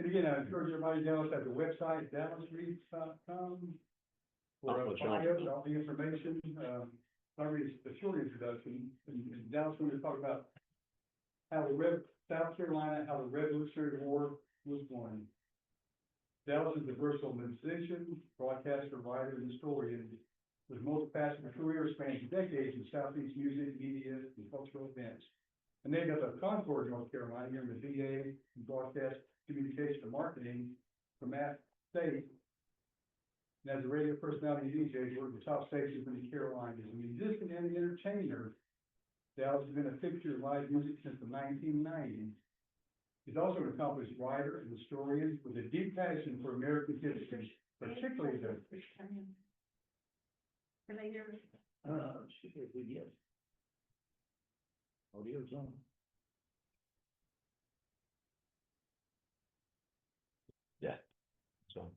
And again, I encourage everybody down at the website, dallasreads.com, for bios, all the information. I read a short introduction, and Dallas going to talk about how South Carolina, how the Revolutionary War was won. Dallas is a versatile musician, broadcaster, writer, and historian with multi-passionate career spanning decades in Southeast music, media, and cultural events. And named up of Concord, North Carolina, here in the BA in Broadcast Communication and Marketing from Matt State. And as a radio personality and DJ, worked with top stations in the Carolinas. A musician and an entertainer, Dallas has been a fixture of live music since the 1990s. He's also an accomplished writer and historian with a deep passion for American history, particularly the. Can I hear? Yes. Audio's on. Yeah. So.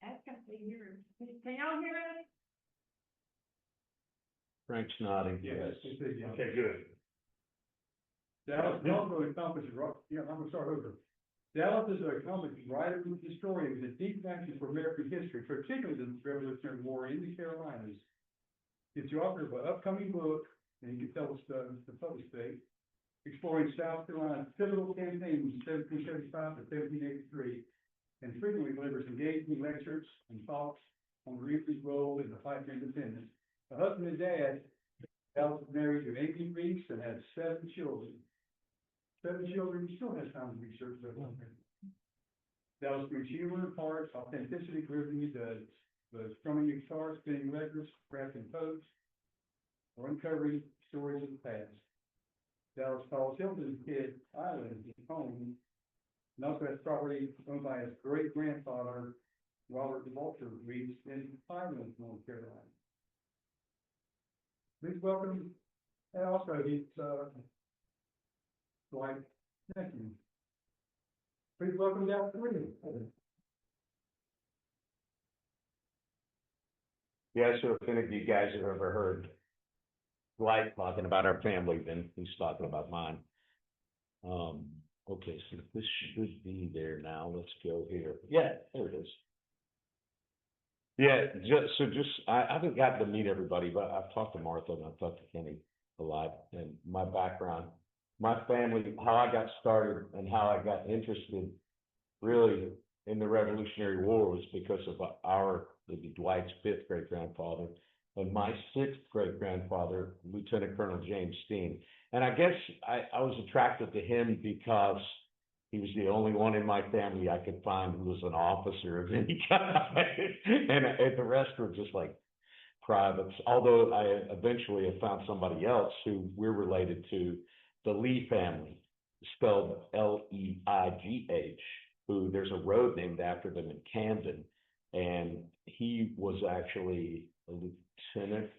Ask us to hear. Can y'all hear us? Frank's nodding. Yes. Okay, good. Dallas is also an accomplished, I'm gonna start over. Dallas is an accomplished writer and historian with a deep passion for American history, particularly the Revolutionary War in the Carolinas. He's the author of an upcoming book, and you can tell us the published date, exploring South Carolina's pivotal campaign from 1775 to 1783, and frequently delivers engaging lectures and talks on Reese's role in the fight for independence. A husband and dad, Dallas is married to Amy Reese and has 7 children. 7 children, he still has time to research that one. Dallas brings humor, heart, authenticity to everything he does. The strumming guitar, spinning records, crafting posts, or uncovering stories of the past. Dallas calls Hilton's kid Island his home, and also has property owned by his great-grandfather, Robert Walter Reese, in Highland, North Carolina. Please welcome, and also he's like, thank you. Please welcome Dallas Reese. Yeah, so if any of you guys have ever heard Dwight talking about our family, then he's talking about mine. Okay, so this should be there now. Let's go here. Yeah, there it is. Yeah, I haven't gotten to meet everybody, but I've talked to Martha and I've talked to Kenny a lot, and my background, my family, how I got started and how I got interested really in the Revolutionary War was because of Dwight's 5th great-grandfather and my 6th great-grandfather, Lieutenant Colonel James Steen. And I guess I was attracted to him because he was the only one in my family I could find who was an officer of any kind. and the rest were just like privates. Although I eventually have found somebody else who we're related to, the Lee family, spelled Leigh, who there's a road named after them in Camden. And he was actually a lieutenant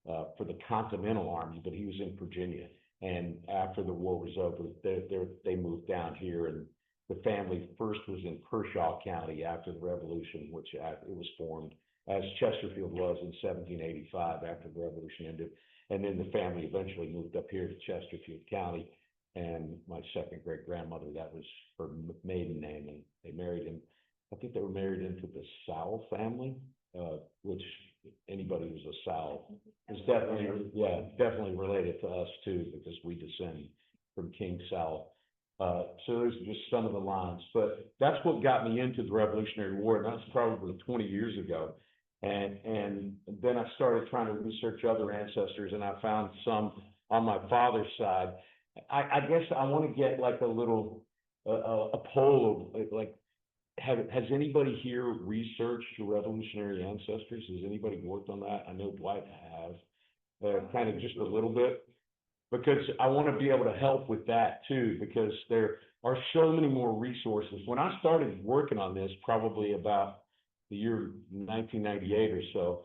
for the Continental Army, but he was in Virginia. And after the war was over, they moved down here, and the family first was in Kershaw County after the Revolution, which it was formed, as Chesterfield was in 1785 after the Revolution ended. And then the family eventually moved up here to Chesterfield County. And my second great-grandmother, that was her maiden name, and they married him. I think they were married into the Sowell family, which anybody who's a Sowell is definitely related to us too, because we descend from King Sowell. So those are just some of the lines, but that's what got me into the Revolutionary War, and that's probably 20 years ago. And then I started trying to research other ancestors, and I found some on my father's side. I guess I want to get like a little a poll of like, has anybody here researched your Revolutionary ancestors? Has anybody worked on that? I know Dwight has, kind of just a little bit, because I want to be able to help with that too, because there are so many more resources. When I started working on this, probably about the year 1998 or so,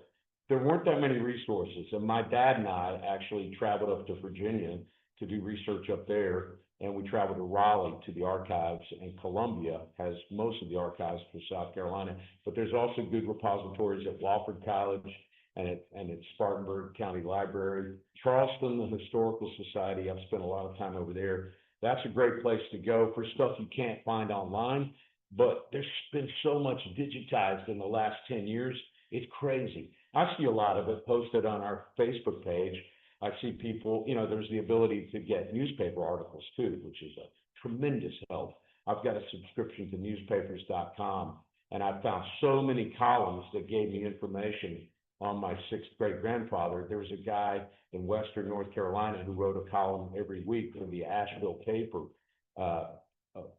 there weren't that many resources. And my dad and I actually traveled up to Virginia to do research up there. And we traveled to Raleigh to the archives, and Columbia has most of the archives for South Carolina, but there's also good repositories at Wofford College and it's Spartanburg County Library. Charleston, the Historical Society, I've spent a lot of time over there. That's a great place to go for stuff you can't find online, but there's been so much digitized in the last 10 years. It's crazy. I see a lot of it posted on our Facebook page. I see people, there's the ability to get newspaper articles too, which is a tremendous help. I've got a subscription to newspapers.com, and I found so many columns that gave me information on my sixth great grandfather. There was a guy in Western North Carolina who wrote a column every week in the Asheville paper.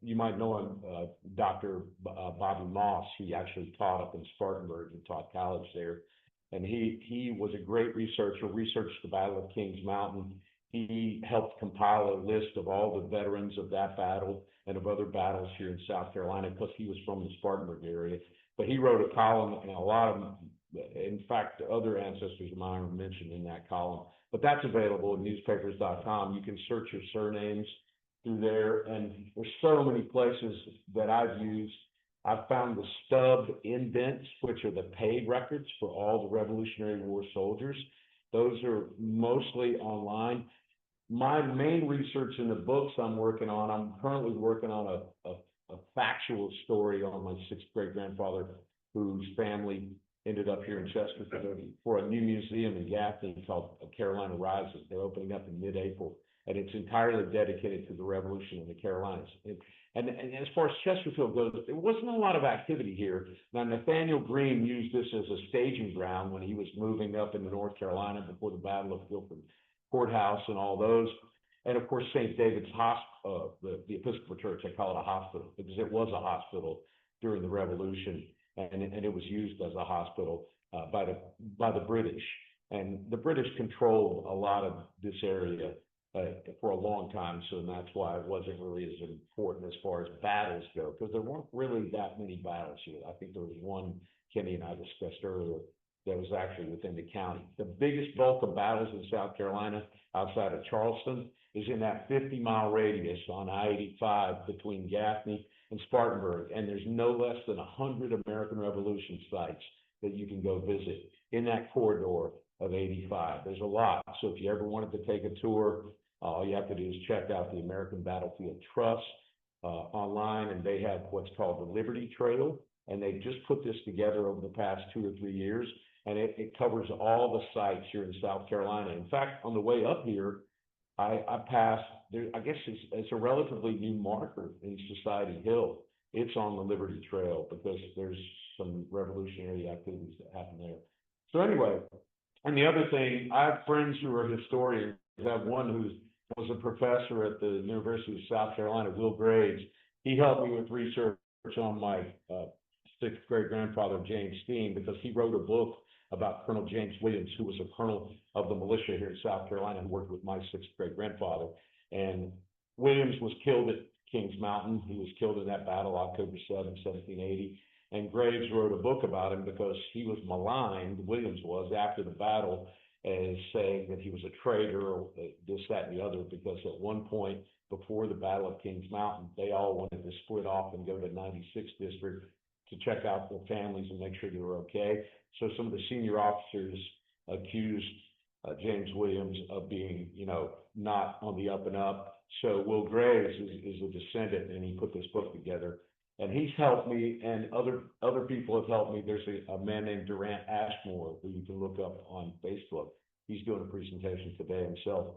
You might know him, Dr. Bobby Moss. He actually taught up in Spartanburg and taught college there. And he was a great researcher, researched the Battle of Kings Mountain. He helped compile a list of all the veterans of that battle and of other battles here in South Carolina, because he was from the Spartanburg area. But he wrote a column, and a lot of them, in fact, other ancestors of mine were mentioned in that column. But that's available at newspapers.com. You can search your surnames through there, and there's so many places that I've used. I've found the stub indents, which are the paid records for all the Revolutionary War soldiers. Those are mostly online. My main research in the books I'm working on, I'm currently working on a factual story on my sixth great grandfather, whose family ended up here in Chesterfield for a new museum in Gaffney called Carolina Rises. They're opening up in mid-April, and it's entirely dedicated to the Revolution in the Carolinas. And as far as Chesterfield goes, there wasn't a lot of activity here. Now, Nathaniel Greene used this as a staging ground when he was moving up into North Carolina before the Battle of Guilford Courthouse and all those. And of course, St. David's Hospital, the Episcopal Church, I call it a hospital because it was a hospital during the Revolution, and it was used as a hospital by the British. And the British controlled a lot of this area for a long time, so that's why it wasn't really as important as far as battles go, because there weren't really that many battles here. I think there was one Kenny and I discussed earlier that was actually within the county. The biggest bulk of battles in South Carolina outside of Charleston is in that 50-mile radius on I-85 between Gaffney and Spartanburg, and there's no less than 100 American Revolution sites that you can go visit in that corridor of 85. There's a lot. So if you ever wanted to take a tour, all you have to do is check out the American Battlefield Trust online, and they have what's called the Liberty Trail, and they just put this together over the past 2 or 3 years, and it covers all the sites here in South Carolina. In fact, on the way up here, I passed, I guess it's a relatively new marker in Society Hill. It's on the Liberty Trail because there's some revolutionary activities that happen there. So anyway, and the other thing, I have friends who are historians. I have one who was a professor at the University of South Carolina, Will Graves. He helped me with research on my sixth great grandfather, James Steen, because he wrote a book about Colonel James Williams, who was a colonel of the militia here in South Carolina, who worked with my sixth great grandfather. And Williams was killed at Kings Mountain. He was killed in that battle, October 7, 1780. And Graves wrote a book about him because he was maligned, Williams was, after the battle, as saying that he was a traitor or this, that, and the other, because at one point before the Battle of Kings Mountain, they all wanted to split off and go to 96th District to check out their families and make sure they were okay. So some of the senior officers accused James Williams of being, not on the up and up. So Will Graves is a descendant, and he put this book together. And he's helped me, and other people have helped me. There's a man named Durant Ashmore who you can look up on Facebook. He's doing a presentation today himself,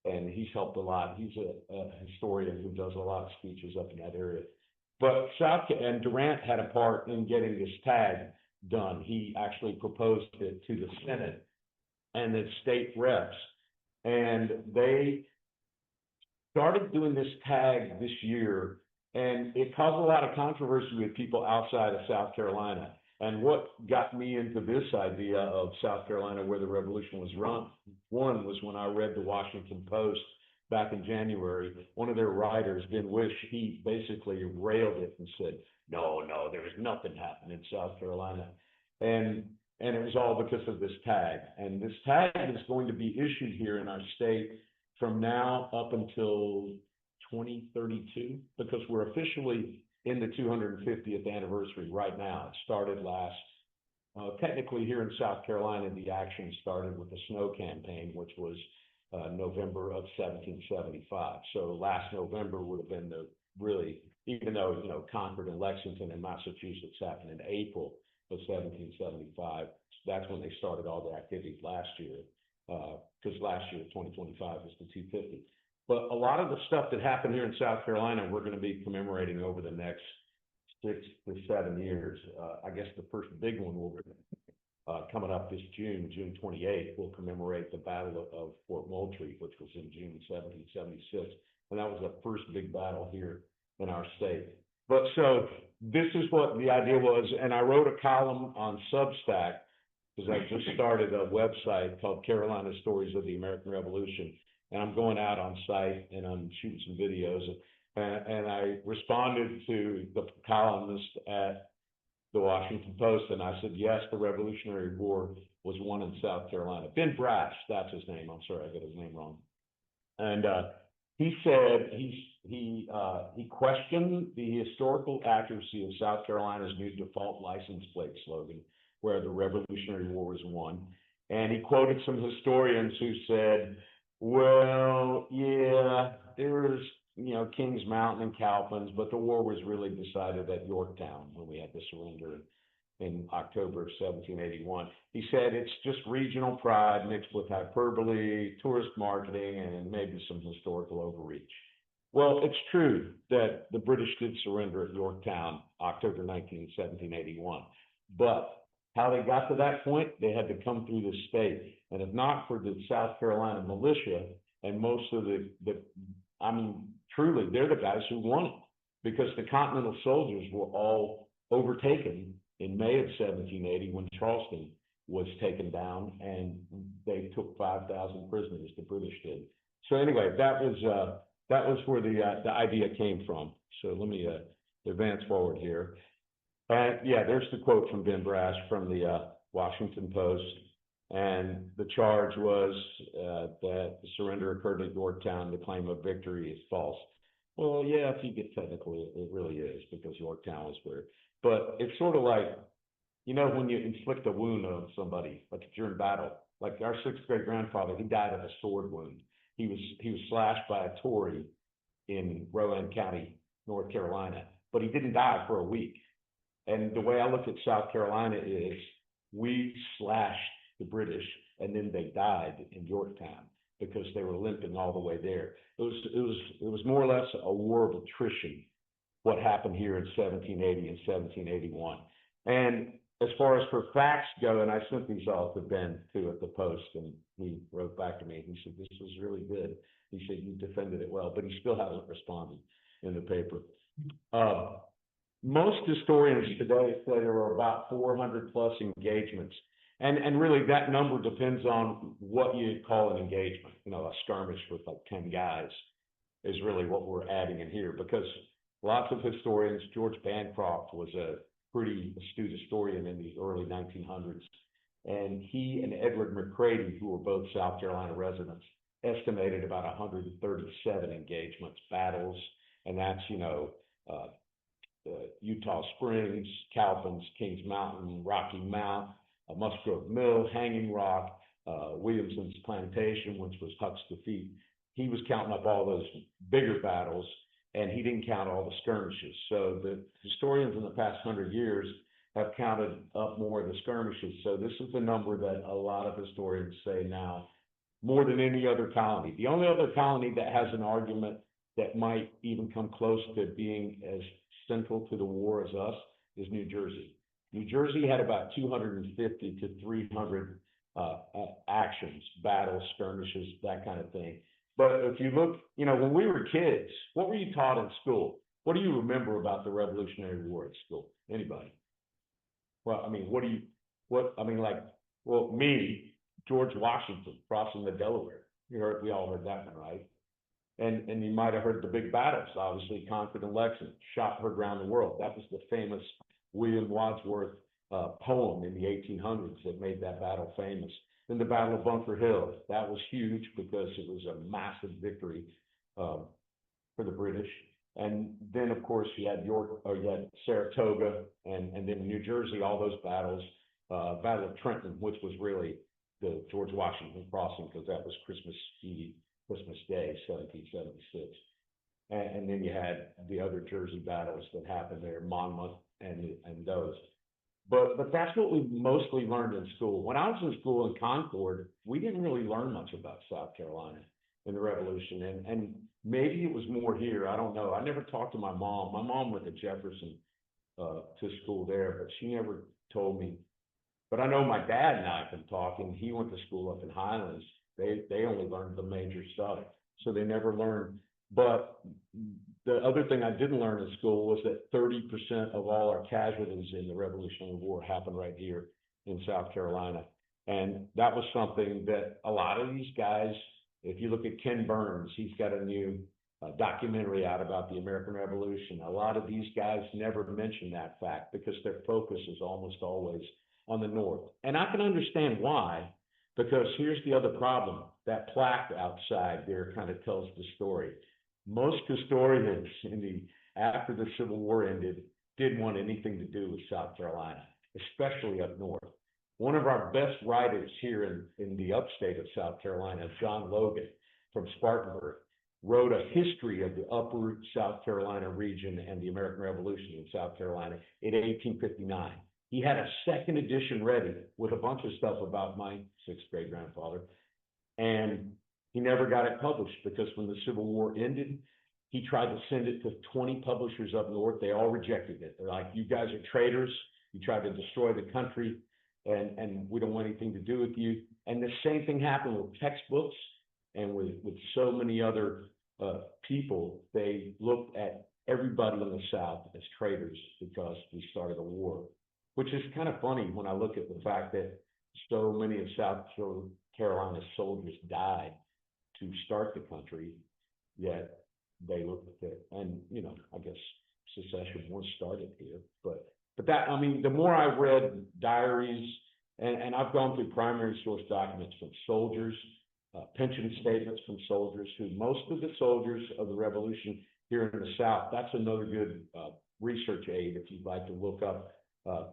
and he's helped a lot. He's a historian who does a lot of speeches up in that area. But and Durant had a part in getting this tag done. He actually proposed it to the Senate and the state reps, and they started doing this tag this year, and it caused a lot of controversy with people outside of South Carolina. And what got me into this idea of South Carolina, where the revolution was run, one was when I read the Washington Post back in January. One of their writers, Ben Wish, he basically railed it and said, no, there's nothing happening in South Carolina. And it was all because of this tag. And this tag is going to be issued here in our state from now up until 2032, because we're officially in the 250th anniversary right now. It started last technically here in South Carolina, the action started with the snow campaign, which was November of 1775. So last November would have been the really, even though, Concord and Lexington and Massachusetts happened in April of 1775, that's when they started all the activities last year. Because last year, 2025, was the 250. But a lot of the stuff that happened here in South Carolina, we're going to be commemorating over the next 6 to 7 years. I guess the first big one will be coming up this June 28th. We'll commemorate the Battle of Fort Moultrie, which was in June 1776. And that was the first big battle here in our state. But so this is what the idea was. And I wrote a column on Substack because I just started a website called Carolina Stories of the American Revolution. And I'm going out on site and I'm shooting some videos. And I responded to the columnist at the Washington Post, and I said, yes, the Revolutionary War was won in South Carolina. Ben Brash, that's his name. I'm sorry, I got his name wrong. And he said he questioned the historical accuracy of South Carolina's new default license plate slogan, where the Revolutionary War was won. And he quoted some historians who said, well, yeah, there was, Kings Mountain and Cowpens, but the war was really decided at Yorktown when we had the surrender in October of 1781. He said it's just regional pride mixed with hyperbole, tourist marketing, and maybe some historical overreach. Well, it's true that the British did surrender at Yorktown, October 19, 1781. But how they got to that point, they had to come through the state. And if not for the South Carolina militia and most of truly, they're the guys who won it, because the Continental soldiers were all overtaken in May of 1780 when Charleston was taken down, and they took 5,000 prisoners, the British did. So anyway, that was where the idea came from. So let me advance forward here. And yeah, there's the quote from Ben Brash from the Washington Post. And the charge was that the surrender occurred at Yorktown. The claim of victory is false. Well, yeah, if you get technical, it really is, because Yorktown was where. But it's sort of like, when you inflict a wound on somebody, like during battle. Like our sixth great grandfather, he died of a sword wound. He was slashed by a Tory in Rowan County, North Carolina, but he didn't die for a week. And the way I look at South Carolina is, we slashed the British, and then they died in Yorktown because they were limping all the way there. It was more or less a war of attrition, what happened here in 1780 and 1781. And as far as for facts go, and I sent these all to Ben too at the Post, and he wrote back to me. He said, this was really good. He said, you defended it well, but he still hasn't responded in the paper. Most historians today say there were about 400 plus engagements. And really that number depends on what you call an engagement. A skirmish with like 10 guys is really what we're adding in here, because lots of historians, George Bancroft was a pretty astute historian in the early 1900s. And he and Edward McCready, who were both South Carolina residents, estimated about 137 engagements, battles. And that's, Utah Springs, Cowpens, Kings Mountain, Rocky Mount, Musgrove Mill, Hanging Rock, Williamson's Plantation, which was Huck's defeat. He was counting up all those bigger battles, and he didn't count all the skirmishes. So the historians in the past 100 years have counted up more of the skirmishes. So this is the number that a lot of historians say now, more than any other colony. The only other colony that has an argument that might even come close to being as central to the war as us is New Jersey. New Jersey had about 250 to 300 actions, battles, skirmishes, that kind of thing. But if you look, when we were kids, what were you taught in school? What do you remember about the Revolutionary War at school? Anybody? Well, me, George Washington crossing the Delaware. We all heard that one, right? And you might have heard the big battles, obviously, Concord and Lexington, shot heard around the world. That was the famous William Wadsworth poem in the 1800s that made that battle famous. Then the Battle of Bunker Hill, that was huge because it was a massive victory for the British. And then, of course, you had Saratoga, and then New Jersey, all those battles. Battle of Trenton, which was really the George Washington crossing, because that was Christmas Eve, Christmas Day, 1776. And then you had the other Jersey battles that happened there, Monmouth and those. But that's what we mostly learned in school. When I was in school in Concord, we didn't really learn much about South Carolina in the Revolution. And maybe it was more here. I don't know. I never talked to my mom. My mom went to Jefferson to school there, but she never told me. But I know my dad and I have been talking. He went to school up in Highlands. They only learned the major stuff, so they never learned. But the other thing I didn't learn in school was that 30% of all our casualties in the Revolutionary War happened right here in South Carolina. And that was something that a lot of these guys, if you look at Ken Burns, he's got a new documentary out about the American Revolution. A lot of these guys never mention that fact because their focus is almost always on the North. And I can understand why, because here's the other problem. That plaque outside there kind of tells the story. Most historians after the Civil War ended didn't want anything to do with South Carolina, especially up north. One of our best writers here in the upstate of South Carolina, John Logan from Spartanburg, wrote a history of the upper South Carolina region and the American Revolution in South Carolina in 1859. He had a second edition ready with a bunch of stuff about my sixth grade grandfather, and he never got it published because when the Civil War ended, he tried to send it to 20 publishers up north. They all rejected it. They're like, you guys are traitors. You tried to destroy the country, and we don't want anything to do with you. And the same thing happened with textbooks and with so many other people. They looked at everybody in the South as traitors because we started a war, which is kind of funny when I look at the fact that so many of South Carolina's soldiers died to start the country, yet they looked at it. And, you know, I guess secession was started here. But that, I mean, the more I read diaries, and I've gone through primary source documents from soldiers, pension statements from soldiers, who most of the soldiers of the Revolution here in the South, that's another good research aid if you'd like to look up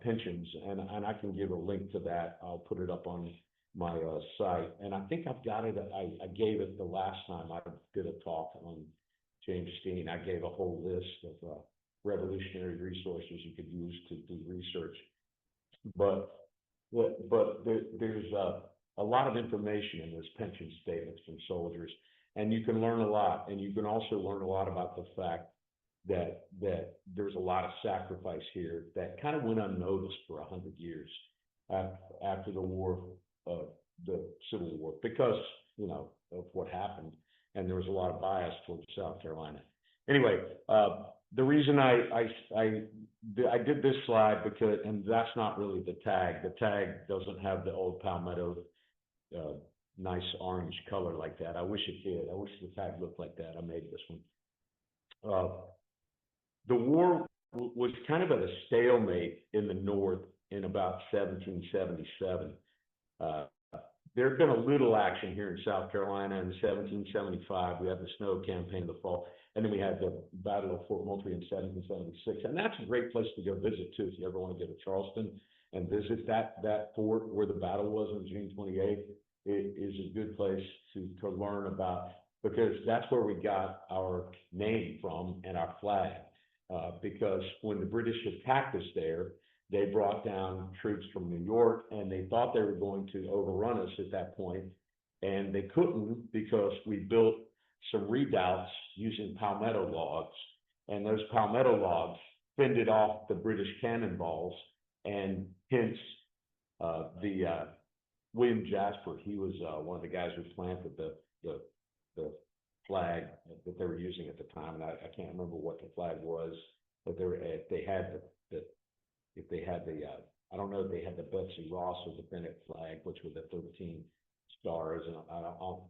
pensions. And I can give a link to that. I'll put it up on my site. And I think I've got it. I gave it the last time I did a talk on James Steen. I gave a whole list of revolutionary resources you could use to do research. But there's a lot of information in those pension statements from soldiers, and you can learn a lot. And you can also learn a lot about the fact that there's a lot of sacrifice here that kind of went unnoticed for 100 years after the war, the Civil War, because, you know, of what happened. And there was a lot of bias towards South Carolina. Anyway, the reason I did this slide because, and that's not really the tag. The tag doesn't have the old Palmetto nice orange color like that. I wish it did. I wish the tag looked like that. I made this one. The war was kind of at a stalemate in the North in about 1777. There had been a little action here in South Carolina in 1775. We had the Snow Campaign in the fall, and then we had the Battle of Fort Moultrie in 1776. And that's a great place to go visit too, if you ever want to go to Charleston and visit that fort where the battle was on June 28th. It is a good place to learn about, because that's where we got our name from and our flag. Because when the British attacked us there, they brought down troops from New York, and they thought they were going to overrun us at that point, and they couldn't because we built some redoubts using palmetto logs, and those palmetto logs fended off the British cannonballs, and hence William Jasper, he was one of the guys who planted the flag that they were using at the time, and I can't remember what the flag was, but they had I don't know if they had the Betsy Ross or the Bennett flag, which were the 13 stars, and I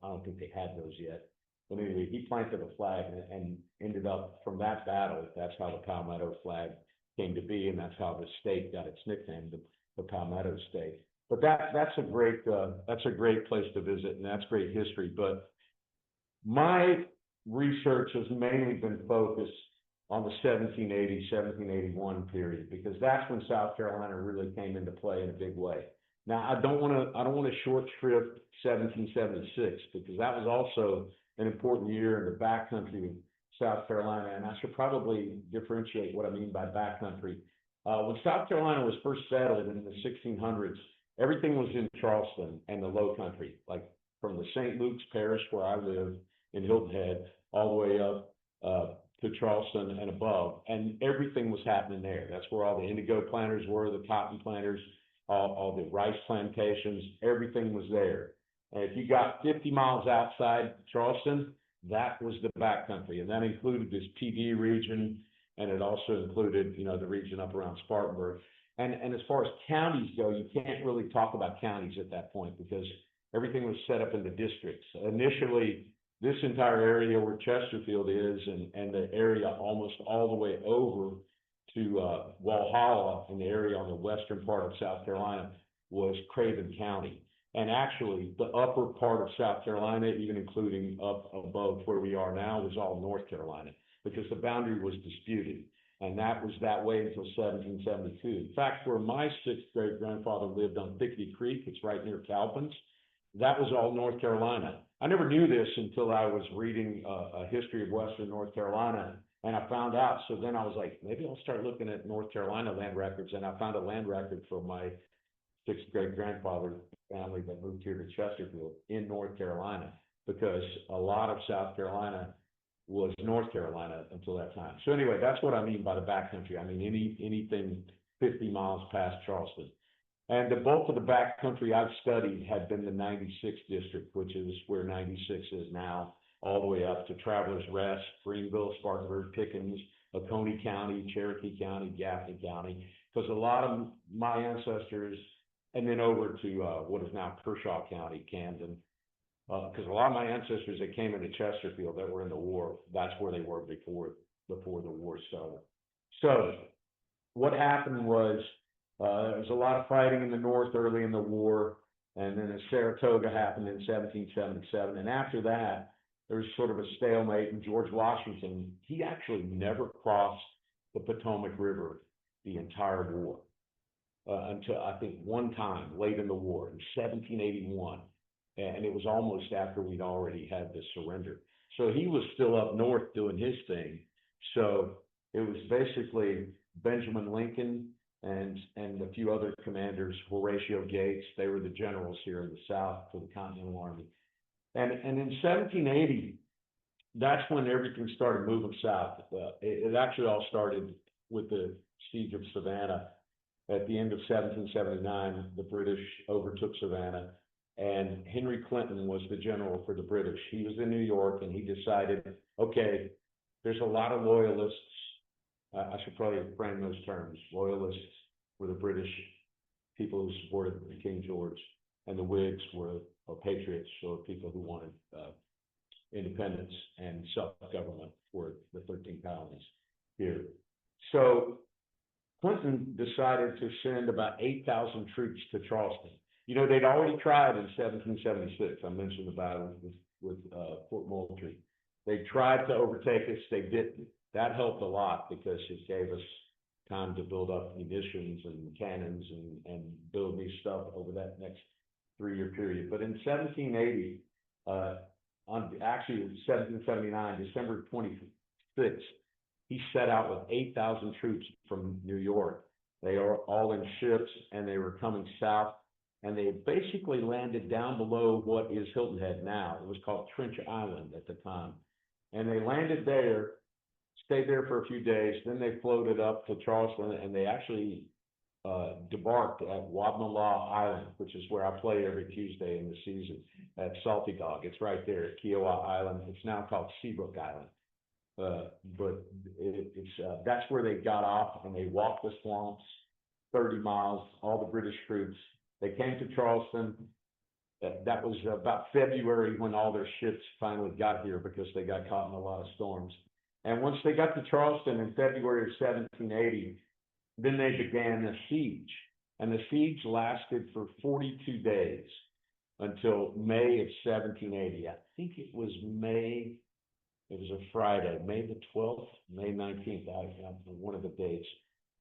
don't think they had those yet. But anyway, he planted a flag and ended up, from that battle, that's how the Palmetto flag came to be, and that's how the state got its nickname, the Palmetto State. But that's a great place to visit, and that's great history. But my research has mainly been focused on the 1780, 1781 period, because that's when South Carolina really came into play in a big way. Now, I don't want to short shrift 1776, because that was also an important year in the backcountry of South Carolina, and I should probably differentiate what I mean by backcountry. When South Carolina was first settled in the 1600s, everything was in Charleston and the Low Country, like from the St. Luke's Parish where I live in Hilton Head, all the way up to Charleston and above, and everything was happening there. That's where all the indigo planters were, the cotton planters, all the rice plantations, everything was there. And if you got 50 miles outside Charleston, that was the backcountry, and that included this PD region, and it also included, you know, the region up around Spartanburg. And as far as counties go, you can't really talk about counties at that point because everything was set up into districts. Initially, this entire area where Chesterfield is and the area almost all the way over to Walhalla in the area on the western part of South Carolina was Craven County. And actually, the upper part of South Carolina, even including up above where we are now, was all North Carolina because the boundary was disputed. And that was that way until 1772. In fact, where my sixth great grandfather lived on Thickety Creek, it's right near Cowpens, that was all North Carolina. I never knew this until I was reading a history of Western North Carolina, and I found out. So then I was like, maybe I'll start looking at North Carolina land records, and I found a land record for my sixth great grandfather family that moved here to Chesterfield in North Carolina, because a lot of South Carolina was North Carolina until that time. So anyway, that's what I mean by the backcountry. I mean anything 50 miles past Charleston. And the bulk of the backcountry I've studied had been the 96th district, which is where 96 is now, all the way up to Travelers Rest, Greenville, Spartanburg, Pickens, Oconee County, Cherokee County, Gaffney County, because a lot of my ancestors, and then over to what is now Kershaw County, Camden, because a lot of my ancestors that came into Chesterfield that were in the war, that's where they were before the war started. So what happened was there was a lot of fighting in the North early in the war, and then Saratoga happened in 1777, and after that, there was sort of a stalemate, and George Washington, he actually never crossed the Potomac River the entire war until I think one time late in the war in 1781. And it was almost after we'd already had the surrender. So he was still up north doing his thing. So it was basically Benjamin Lincoln and a few other commanders, Horatio Gates. They were the generals here in the South for the Continental Army. And in 1780, that's when everything started moving south. It actually all started with the siege of Savannah. At the end of 1779, the British overtook Savannah. And Henry Clinton was the general for the British. He was in New York, and he decided, okay, there's a lot of loyalists. I should probably frame those terms. Loyalists were the British people who supported King George, and the Whigs were patriots, or people who wanted independence and self-government for the 13 colonies here. So Clinton decided to send about 8,000 troops to Charleston. You know, they'd already tried in 1776. I mentioned the battle with Fort Moultrie. They tried to overtake us. They didn't. That helped a lot because it gave us time to build up munitions and cannons and build new stuff over that next 3-year period. But in 1780, actually 1779, December 26th, he set out with 8,000 troops from New York. They are all in ships, and they were coming south. And they basically landed down below what is Hilton Head now. It was called Trench Island at the time. And they landed there, stayed there for a few days. Then they floated up to Charleston, and they actually debarked at Wadmalaw Island, which is where I play every Tuesday in the season at Salty Dog. It's right there at Kiowa Island. It's now called Seabrook Island. But that's where they got off, and they walked the swamps 30 miles, all the British troops. They came to Charleston. That was about February when all their ships finally got here because they got caught in a lot of storms. And once they got to Charleston in February of 1780, then they began a siege. And the siege lasted for 42 days until May of 1780. I think it was May It was a Friday, May the 12th, May 19th, one of the dates.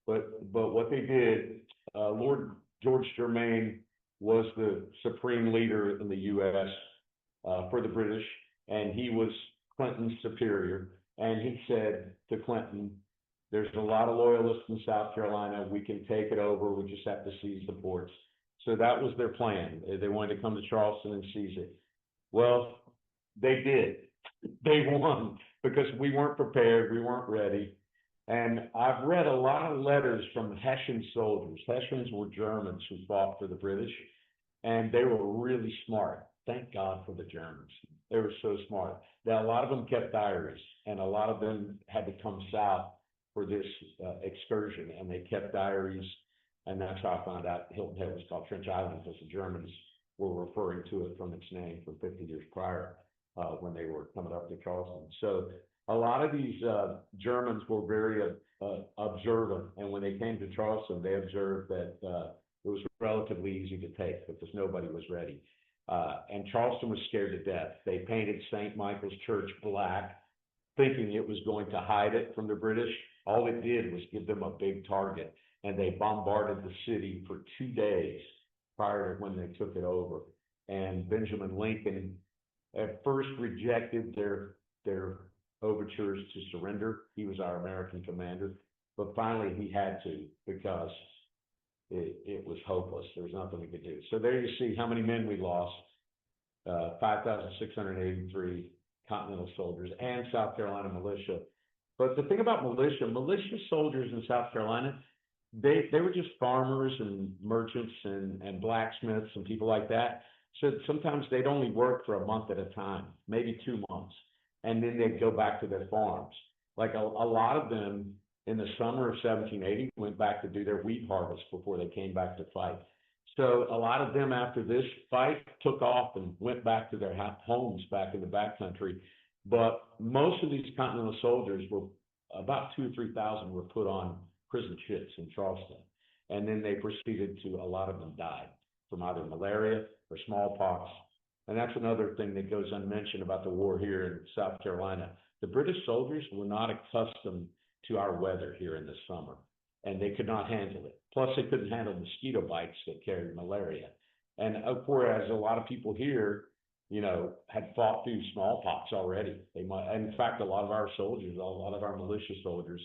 But what they did, Lord George Germain was the supreme leader in the U.S. For the British, and he was Clinton's superior. And he said to Clinton, there's a lot of loyalists in South Carolina. We can take it over. We just have to seize the ports. So that was their plan. They wanted to come to Charleston and seize it. Well, they did. They won because we weren't prepared. We weren't ready. And I've read a lot of letters from Hessian soldiers. Hessians were Germans who fought for the British, and they were really smart. Thank God for the Germans. They were so smart. Now, a lot of them kept diaries, and a lot of them had to come south for this excursion, and they kept diaries. And that's how I found out Hilton Head was called French Island, because the Germans were referring to it from its name from 50 years prior when they were coming up to Charleston. So a lot of these Germans were very observant, and when they came to Charleston, they observed that it was relatively easy to take because nobody was ready. And Charleston was scared to death. They painted St. Michael's Church black, thinking it was going to hide it from the British. All it did was give them a big target, and they bombarded the city for 2 days prior to when they took it over. And Benjamin Lincoln at first rejected their overtures to surrender. He was our American commander, but finally he had to, because it was hopeless. There was nothing we could do. So there you see how many men we lost, 5,683 Continental soldiers and South Carolina militia. But the thing about militia soldiers in South Carolina, they were just farmers and merchants and blacksmiths and people like that. So sometimes they'd only work for a month at a time, maybe 2 months, and then they'd go back to their farms. Like a lot of them in the summer of 1780 went back to do their wheat harvest before they came back to fight. So a lot of them after this fight took off and went back to their homes back in the backcountry. But most of these Continental soldiers were, about 2,000 or 3,000 were put on prison ships in Charleston. And then they proceeded to, a lot of them died from either malaria or smallpox. And that's another thing that goes unmentioned about the war here in South Carolina. The British soldiers were not accustomed to our weather here in the summer, and they could not handle it. Plus, they couldn't handle mosquito bites that carried malaria. And whereas a lot of people here, you know, had fought through smallpox already. They might, in fact, a lot of our soldiers, a lot of our militia soldiers,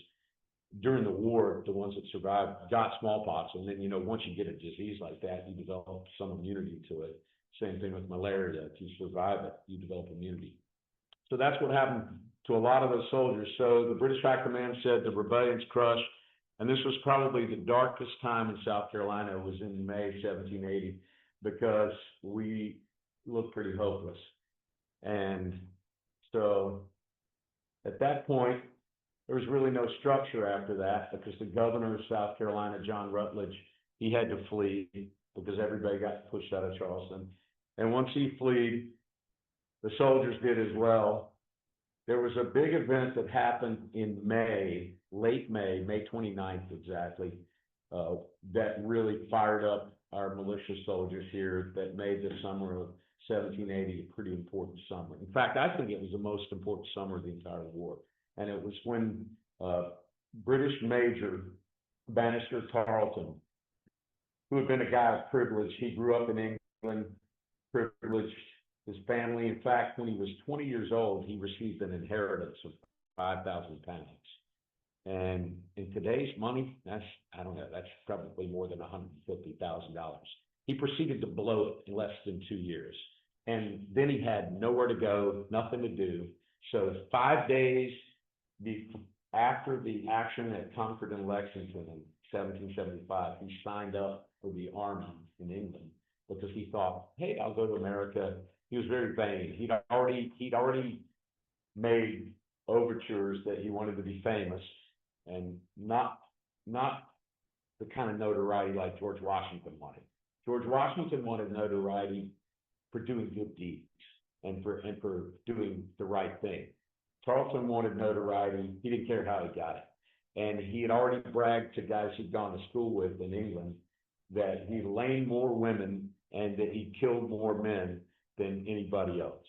during the war, the ones that survived got smallpox. And then, you know, once you get a disease like that, you develop some immunity to it. Same thing with malaria. If you survive it, you develop immunity. So that's what happened to a lot of those soldiers. So the British High Command said the rebellion's crushed. And this was probably the darkest time in South Carolina. It was in May 1780, because we looked pretty hopeless. And so at that point, there was really no structure after that, because the governor of South Carolina, John Rutledge, he had to flee because everybody got pushed out of Charleston. And once he fled, the soldiers did as well. There was a big event that happened in May, late May, May 29th exactly, that really fired up our militia soldiers here, that made the summer of 1780 a pretty important summer. In fact, I think it was the most important summer of the entire war. And it was when British Major Bannister Tarleton, who had been a guy of privilege, he grew up in England, privileged, his family. In fact, when he was 20 years old, he received an inheritance of 5,000 pounds. And in today's money, that's, I don't know, that's probably more than $150,000. He proceeded to blow it in less than 2 years. And then he had nowhere to go, nothing to do. So 5 days after the action at Concord and Lexington in 1775, he signed up for the army in England because he thought, hey, I'll go to America. He was very vain. He'd already made overtures that he wanted to be famous, and not the kind of notoriety like George Washington wanted. George Washington wanted notoriety for doing good deeds and for doing the right thing. Tarleton wanted notoriety. He didn't care how he got it. And he had already bragged to guys he'd gone to school with in England that he'd lain more women and that he killed more men than anybody else.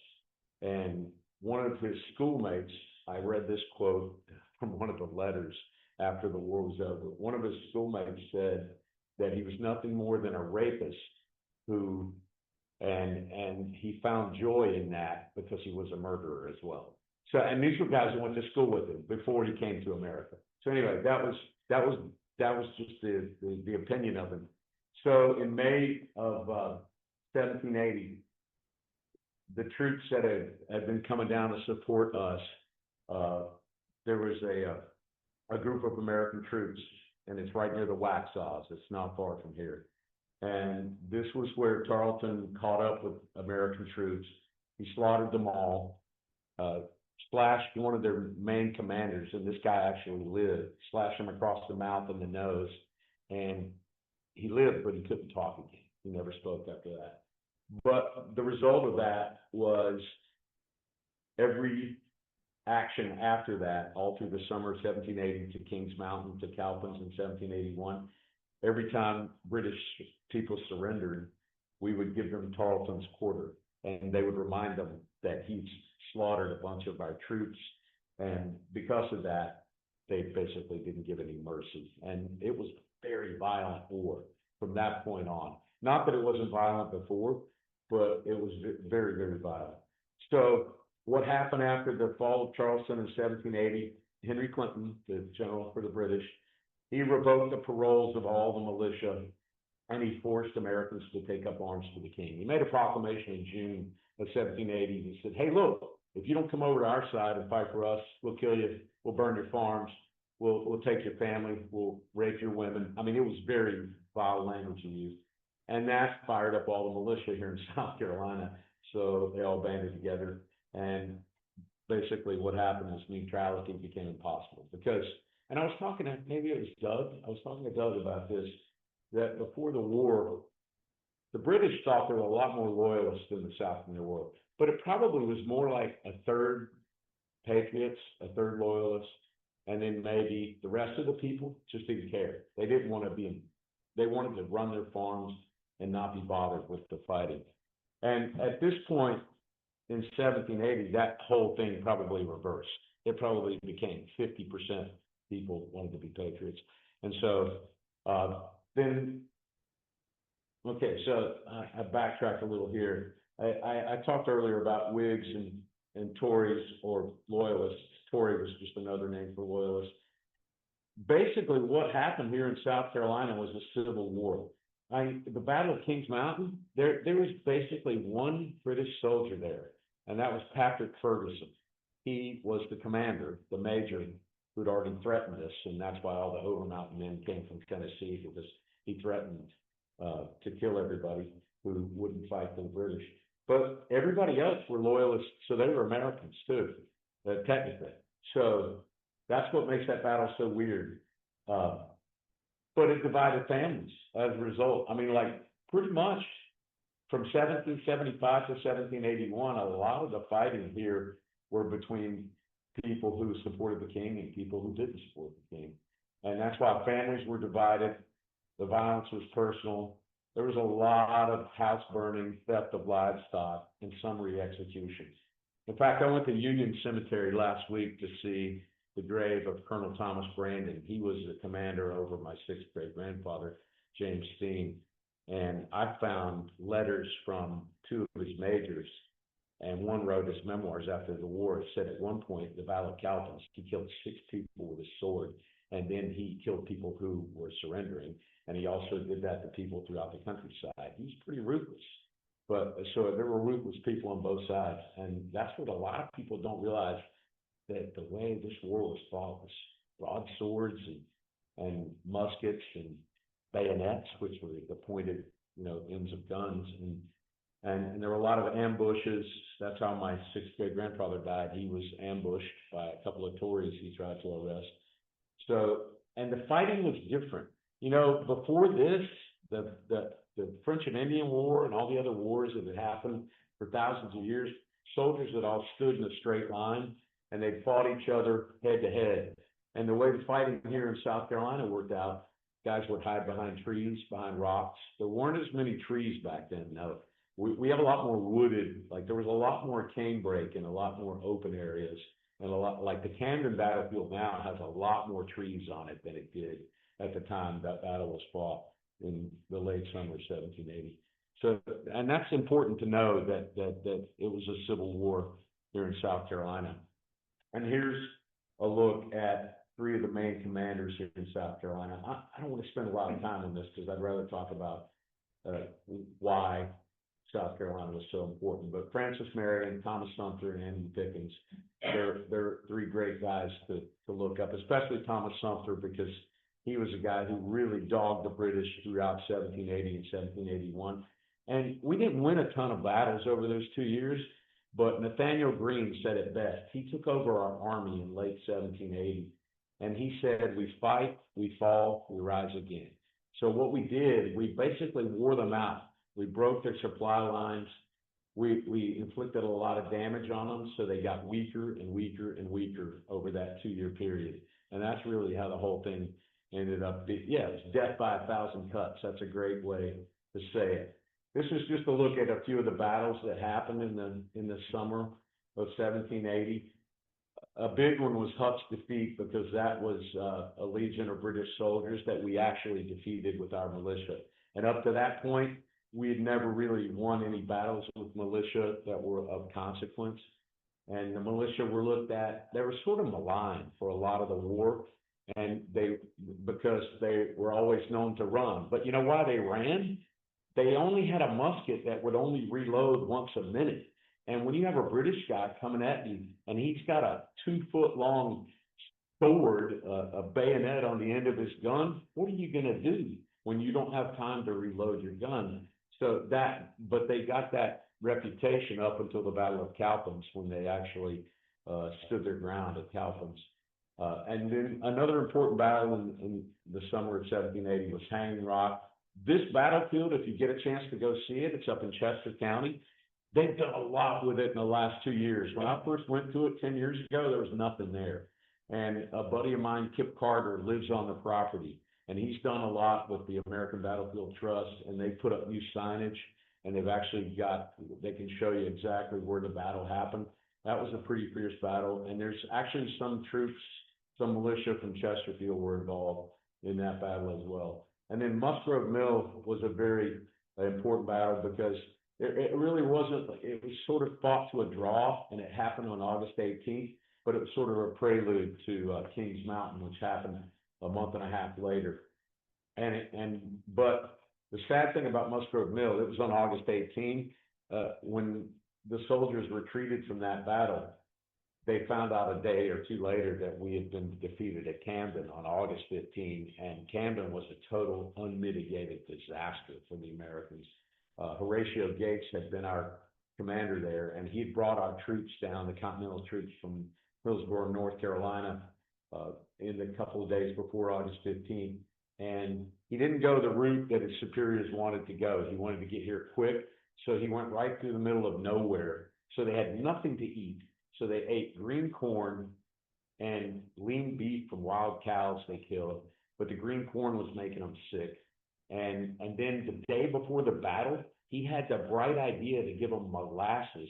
And one of his schoolmates, I read this quote from one of the letters after the war was over. One of his schoolmates said that he was nothing more than a rapist who, and he found joy in that because he was a murderer as well. So, and these were guys who went to school with him before he came to America. So anyway, that was just the opinion of him. So in May of 1780, the troops that had been coming down to support us, there was a group of American troops, and it's right near the Waxhaws. It's not far from here. And this was where Tarleton caught up with American troops. He slaughtered them all, slashed one of their main commanders, and this guy actually lived, slashed him across the mouth and the nose, and he lived, but he couldn't talk again. He never spoke after that. But the result of that was every action after that, all through the summer of 1780 to Kings Mountain to Cowpens in 1781, every time British people surrendered, we would give them Tarleton's quarter, and they would remind them that he's slaughtered a bunch of our troops. And because of that, they basically didn't give any mercy. And it was very violent war from that point on. Not that it wasn't violent before, but it was very, very violent. So what happened after the fall of Charleston in 1780, Henry Clinton, the general for the British, he revoked the paroles of all the militia, and he forced Americans to take up arms for the king. He made a proclamation in June of 1780. He said, hey, look, if you don't come over to our side and fight for us, we'll kill you, we'll burn your farms, we'll take your family, we'll rape your women. I mean, it was very vile language he used. And that fired up all the militia here in South Carolina. So they all banded together. And basically what happened is neutrality became impossible because, and I was talking to, maybe it was Doug, I was talking to Doug about this, that before the war, the British thought there were a lot more loyalists in the South than there were. But it probably was more like a third patriots, a third loyalists, and then maybe the rest of the people just didn't care. They didn't want to be in, they wanted to run their farms and not be bothered with the fighting. And at this point in 1780, that whole thing probably reversed. It probably became 50% people wanted to be patriots. And so then, okay, so I backtracked a little here. I talked earlier about Whigs and Tories or loyalists. Tory was just another name for loyalists. Basically, what happened here in South Carolina was a civil war. The Battle of Kings Mountain, there was basically one British soldier there, and that was Patrick Ferguson. He was the commander, the major, who'd already threatened us, and that's why all the Overmountain men came from Tennessee, because he threatened to kill everybody who wouldn't fight the British. But everybody else were loyalists, so they were Americans too, technically. So that's what makes that battle so weird. But it divided families as a result. I mean, like pretty much from 1775 to 1781, a lot of the fighting here were between people who supported the king and people who didn't support the king. And that's why families were divided. The violence was personal. There was a lot of house burning, theft of livestock, and summary executions. In fact, I went to Union Cemetery last week to see the grave of Colonel Thomas Brandon. He was the commander over my sixth great grandfather, James Steen. And I found letters from two of his majors, and one wrote his memoirs after the war. It said at one point, the Battle of Cowpens, he killed 6 people with a sword, and then he killed people who were surrendering. And he also did that to people throughout the countryside. He was pretty ruthless. But so there were ruthless people on both sides. And that's what a lot of people don't realize, that the way this war was fought was broadswords and muskets and bayonets, which were the pointed, ends of guns. And there were a lot of ambushes. That's how my sixth great grandfather died. He was ambushed by a couple of Tories he tried to arrest. So, and the fighting was different. Before this, the French and Indian War and all the other wars that had happened for thousands of years, soldiers had all stood in a straight line, and they fought each other head to head. And the way the fighting here in South Carolina worked out, guys would hide behind trees, behind rocks. There weren't as many trees back then, no. we have a lot more wooded, like there was a lot more canebrake and a lot more open areas. And a lot, like the Camden battlefield now has a lot more trees on it than it did at the time that battle was fought in the late summer of 1780. So, and that's important to know that it was a civil war here in South Carolina. And here's a look at three of the main commanders here in South Carolina. I don't want to spend a lot of time on this because I'd rather talk about why South Carolina was so important. But Francis Marion, Thomas Sumter, and Andrew Pickens, they're three great guys to look up, especially Thomas Sumter, because he was a guy who really dogged the British throughout 1780 and 1781. And we didn't win a ton of battles over those 2 years, but Nathaniel Greene said it best. He took over our army in late 1780, and he said, "We fight, we fall, we rise again." So what we did, we basically wore them out. We broke their supply lines. We inflicted a lot of damage on them, so they got weaker and weaker and weaker over that 2 year period. And that's really how the whole thing ended up. Yeah, it's death by 1,000 cuts. That's a great way to say it. This is just a look at a few of the battles that happened in the summer of 1780. A big one was Huck's defeat, because that was a legion of British soldiers that we actually defeated with our militia. And up to that point, we had never really won any battles with militia that were of consequence. And the militia were looked at, they were sort of maligned for a lot of the war, and because they were always known to run. But you know why they ran? They only had a musket that would only reload once a minute. And when you have a British guy coming at you and he's got a 2 foot long sword, a bayonet on the end of his gun, what are you going to do when you don't have time to reload your gun? But they got that reputation up until the Battle of Cowpens, when they actually stood their ground at Cowpens. And then another important battle in the summer of 1780 was Hanging Rock. This battlefield, if you get a chance to go see it, it's up in Chester County. They've done a lot with it in the last 2 years. When I first went to it 10 years ago, there was nothing there. And a buddy of mine, Kip Carter, lives on the property, and he's done a lot with the American Battlefield Trust, and they put up new signage, and they can show you exactly where the battle happened. That was a pretty fierce battle, and there's actually some troops, some militia from Chesterfield were involved in that battle as well. And then Musgrove Mill was a very important battle, because it really wasn't, it was sort of fought to a draw, and it happened on August 18th, but it was sort of a prelude to Kings Mountain, which happened a month and a half later. But the sad thing about Musgrove Mill, it was on August 18th, when the soldiers retreated from that battle, they found out a day or two later that we had been defeated at Camden on August 15th, and Camden was a total unmitigated disaster for the Americans. Horatio Gates had been our commander there, and he had brought our troops down, the Continental troops from Hillsborough, North Carolina, in the couple of days before August 15th. And he didn't go the route that his superiors wanted to go. He wanted to get here quick, so he went right through the middle of nowhere. So they had nothing to eat. So they ate green corn and lean beef from wild cows they killed, but the green corn was making them sick. And then the day before the battle, he had the bright idea to give them molasses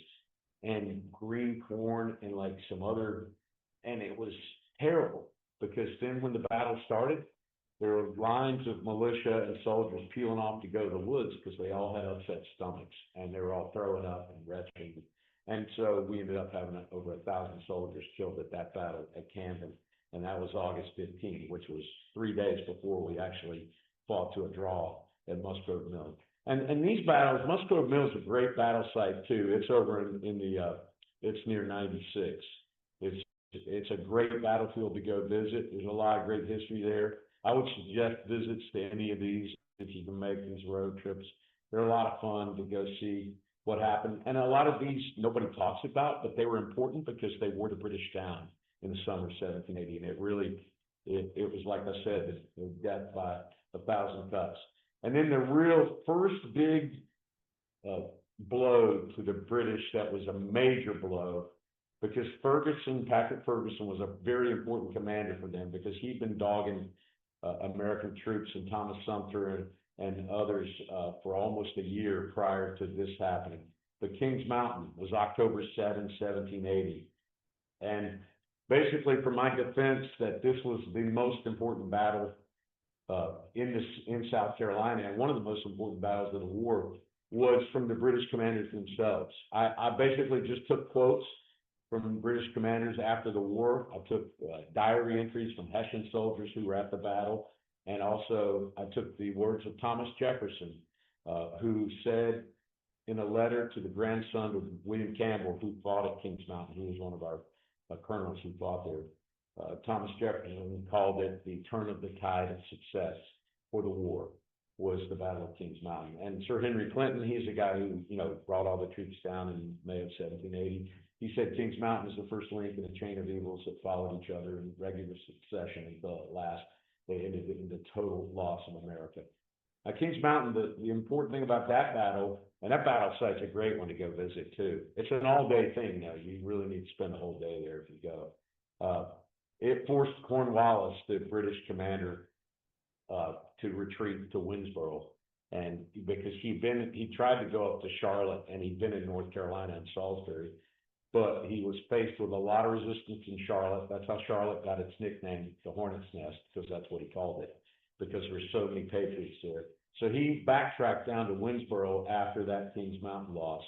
and green corn and like some other, and it was terrible, because then when the battle started, there were lines of militia and soldiers peeling off to go to the woods, because they all had upset stomachs and they were all throwing up and retching. And so we ended up having over 1,000 soldiers killed at that battle at Camden. And that was August 15th, which was 3 days before we actually fought to a draw at Musgrove Mill. And these battles, Musgrove Mill is a great battle site too. It's over it's near 96. It's a great battlefield to go visit. There's a lot of great history there. I would suggest visits to any of these if you can make these road trips. They're a lot of fun to go see what happened. And a lot of these nobody talks about, but they were important because they wore the British down in the summer of 1780. And it was, like I said, the death by 1,000 cuts. And then the real first big blow to the British that was a major blow, because Patrick Ferguson was a very important commander for them, because he'd been dogging American troops, and Thomas Sumter and others, for almost a year prior to this happening. But Kings Mountain was October 7, 1780. And basically, for my defense, that this was the most important battle in South Carolina, and one of the most important battles of the war was from the British commanders themselves. I basically just took quotes from British commanders after the war. I took diary entries from Hessian soldiers who were at the battle, and also I took the words of Thomas Jefferson, who said in a letter to the grandson of William Campbell, who fought at Kings Mountain, who was one of our colonels who fought there. Thomas Jefferson called it the turn of the tide of success for the war, was the Battle of Kings Mountain. And Sir Henry Clinton, he's the guy who, brought all the troops down in May of 1780. He said Kings Mountain is the first link in a chain of evils that followed each other in regular succession until at last they ended in the total loss of America. Kings Mountain, the important thing about that battle, and that battle site's a great one to go visit too. It's an all-day thing now. You really need to spend a whole day there if you go. It forced Cornwallis, the British commander, to retreat to Winnsboro, and because he tried to go up to Charlotte, and he'd been in North Carolina and Salisbury, but he was faced with a lot of resistance in Charlotte. That's how Charlotte got its nickname, the Hornet's Nest, because that's what he called it, because there were so many patriots there. So he backtracked down to Winnsboro after that Kings Mountain loss.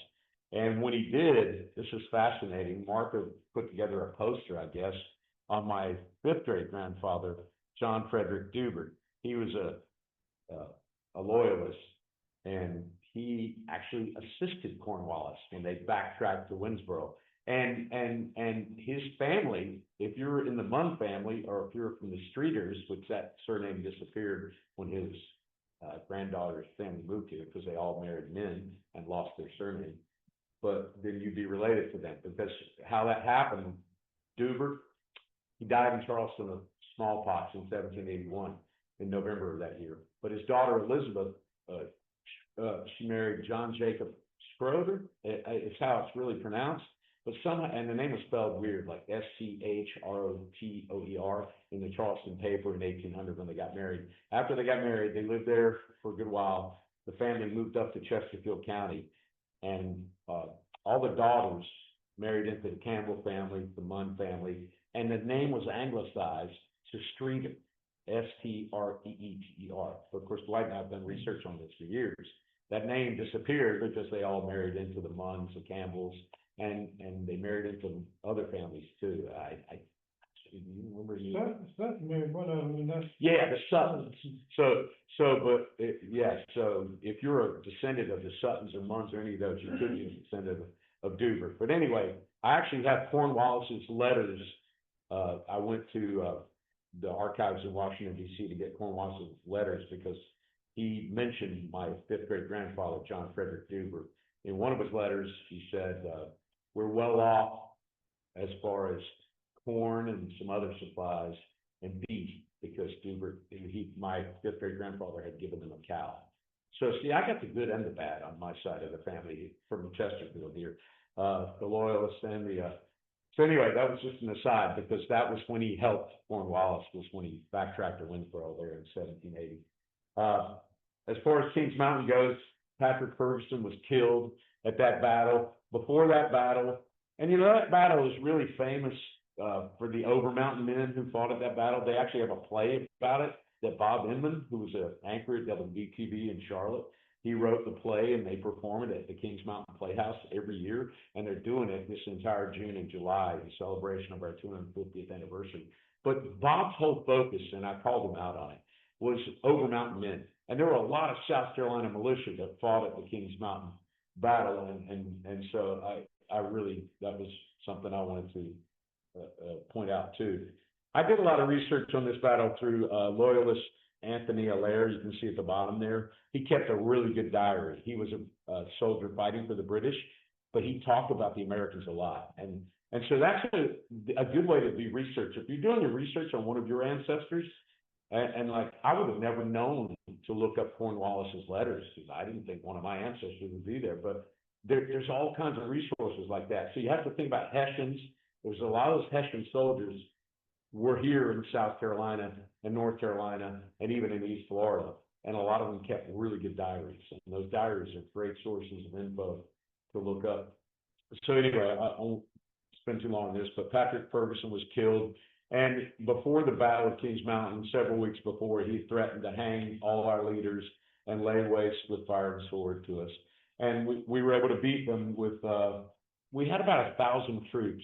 And when he did, this is fascinating, Martha put together a poster, I guess, on my fifth great grandfather, John Frederick Dubert. He was a loyalist, and he actually assisted Cornwallis when they backtracked to Winnsboro. And his family, if you're in the Munn family, or if you're from the Streeters, which that surname disappeared when his granddaughter's family moved here because they all married men and lost their surname, but then you'd be related to them, because how that happened, Dubert, he died in Charleston of smallpox in 1781, in November of that year. But his daughter Elizabeth, she married John Jacob Schroeder. It's how it's really pronounced. But somehow, and the name is spelled weird, like Schrotoer in the Charleston paper in 1800 when they got married. After they got married, they lived there for a good while. The family moved up to Chesterfield County, and all the daughters married into the Campbell family, the Munn family, and the name was anglicized to Streeter, Streeter. But of course, Dwight and I have done research on this for years. That name disappeared because they all married into the Munns, the Campbells, and they married into other families too. You remember you? Sutton married one of them, and that's. Yeah, the Suttons. So if you're a descendant of the Suttons or Munns or any of those, you could be a descendant of Dubert. But anyway, I actually have Cornwallis's letters. I went to the archives in Washington, D.C. to get Cornwallis's letters because he mentioned my fifth great grandfather, John Frederick Dubert. In one of his letters, he said, we're well off as far as corn and some other supplies and beef, because Dubert, my fifth great grandfather had given them a cow. So see, I got the good and the bad on my side of the family from Chesterfield here, the loyalists and the. So anyway, that was just an aside, because that was when he helped Cornwallis, was when he backtracked to Winnsboro there in 1780. As far as Kings Mountain goes, Patrick Ferguson was killed at that battle. Before that battle, and that battle is really famous for the Over Mountain men who fought at that battle. They actually have a play about it that Bob Inman, who was an anchor at WBTV in Charlotte, he wrote the play, and they perform it at the Kings Mountain Playhouse every year, and they're doing it this entire June and July in celebration of our 250th anniversary. But Bob's whole focus, and I called him out on it, was Over Mountain men. And there were a lot of South Carolina militia that fought at the Kings Mountain battle, and so I really, that was something I wanted to point out too. I did a lot of research on this battle through loyalist Anthony Allaire. You can see at the bottom there. He kept a really good diary. He was a soldier fighting for the British, but he talked about the Americans a lot. And so that's a good way to do research. If you're doing your research on one of your ancestors, and like I would have never known to look up Cornwallis's letters, because I didn't think one of my ancestors would be there, but there's all kinds of resources like that. So you have to think about Hessians. There's a lot of those Hessian soldiers were here in South Carolina and North Carolina and even in East Florida. and a lot of them kept really good diaries. And those diaries are great sources of info to look up. So anyway, I won't spend too long on this, but Patrick Ferguson was killed. And before the Battle of Kings Mountain, several weeks before, he threatened to hang all our leaders and lay waste with fire and sword to us. And we were able to beat them with, we had about 1,000 troops,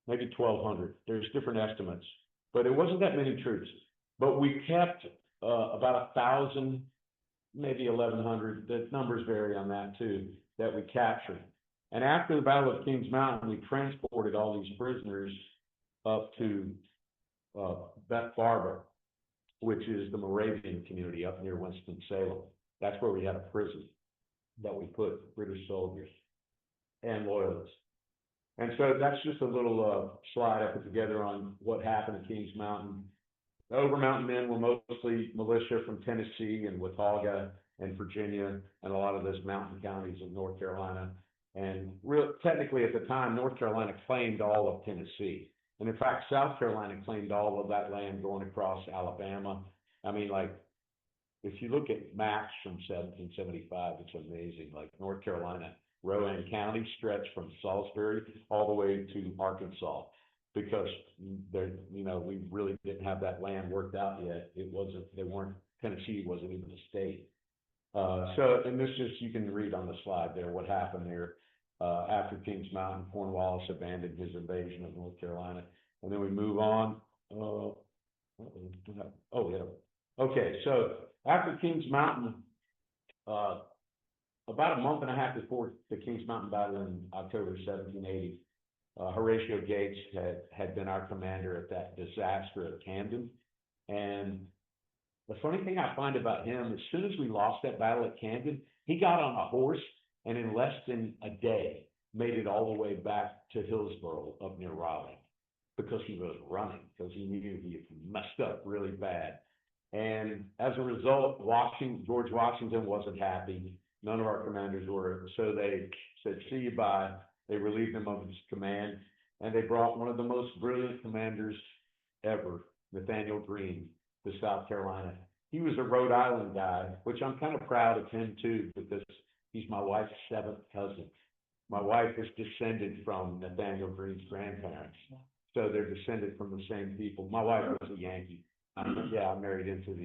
maybe 1,200. There's different estimates, but it wasn't that many troops. But we kept about 1,000, maybe 1,100. The numbers vary on that too, that we captured. And after the Battle of Kings Mountain, we transported all these prisoners up to Beth Barber, which is the Moravian community up near Winston-Salem. That's where we had a prison that we put British soldiers and loyalists. And so that's just a little slide I put together on what happened at Kings Mountain. The Over Mountain men were mostly militia from Tennessee and Watauga and Virginia and a lot of those mountain counties of North Carolina. And technically at the time, North Carolina claimed all of Tennessee. And in fact, South Carolina claimed all of that land going across Alabama. I mean, like, if you look at maps from 1775, it's amazing. Like North Carolina, Rowan County stretched from Salisbury all the way to Arkansas because there, you know, we really didn't have that land worked out yet. Tennessee wasn't even a state. And this is, you can read on the slide there what happened there. After Kings Mountain, Cornwallis abandoned his invasion of North Carolina. And then we move on. Okay, so after Kings Mountain, about a month and a half before the Kings Mountain battle in October 1780, Horatio Gates had been our commander at that disaster at Camden. And the funny thing I find about him, as soon as we lost that battle at Camden, he got on a horse and in less than a day made it all the way back to Hillsborough up near Raleigh because he was running, because he knew he had messed up really bad. And as a result, George Washington wasn't happy. None of our commanders were. So they said, see you bye. They relieved him of his command. And they brought one of the most brilliant commanders ever, Nathaniel Greene, to South Carolina. He was a Rhode Island guy, which I'm kind of proud of him too, because he's my wife's seventh cousin. My wife is descended from Nathaniel Greene's grandparents. So they're descended from the same people. My wife was a Yankee. I married into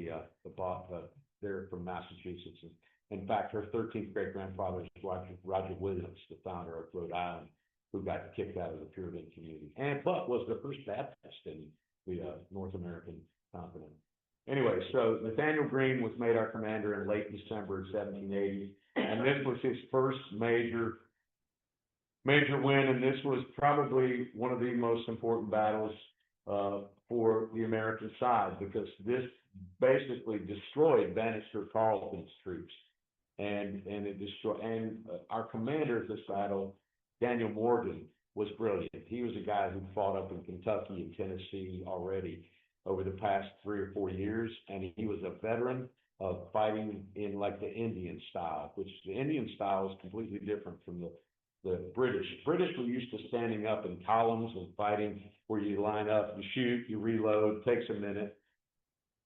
they're from Massachusetts. In fact, her 13th great grandfather is Roger Williams, the founder of Rhode Island, who got kicked out of the Puritan community, but was the first Baptist in the North American continent. Anyway, so Nathaniel Greene was made our commander in late December of 1780, and this was his first major win, and this was probably one of the most important battles for the American side, because this basically destroyed Banastre Tarleton's troops, and it destroyed. And our commander of this battle, Daniel Morgan, was brilliant. He was a guy who fought up in Kentucky and Tennessee already over the past 3 or 4 years, and he was a veteran of fighting in like the Indian style, which the Indian style is completely different from the British. British were used to standing up in columns and fighting where you line up, you shoot, you reload, takes a minute.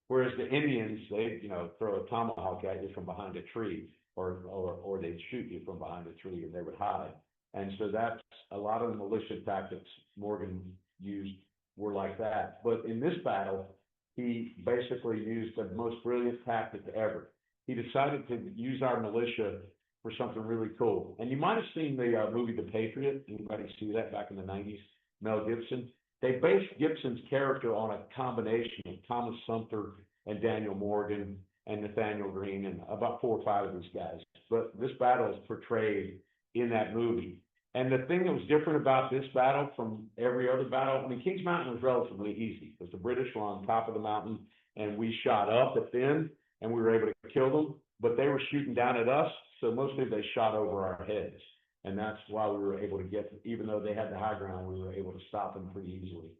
Whereas the Indians, they throw a tomahawk at you from behind a tree, or they'd shoot you from behind a tree and they would hide. And so that's a lot of the militia tactics Morgan used were like that. But in this battle, he basically used the most brilliant tactic ever. He decided to use our militia for something really cool. And you might have seen the movie The Patriot. Anybody see that back in the 90s? Mel Gibson. They based Gibson's character on a combination of Thomas Sumter and Daniel Morgan and Nathaniel Greene and about 4 or 5 of these guys. But this battle is portrayed in that movie. And the thing that was different about this battle from every other battle, I mean, Kings Mountain was relatively easy because the British were on top of the mountain and we shot up at them and we were able to kill them, but they were shooting down at us. So mostly they shot over our heads. And that's why we were able to even though they had the high ground, we were able to stop them pretty easily.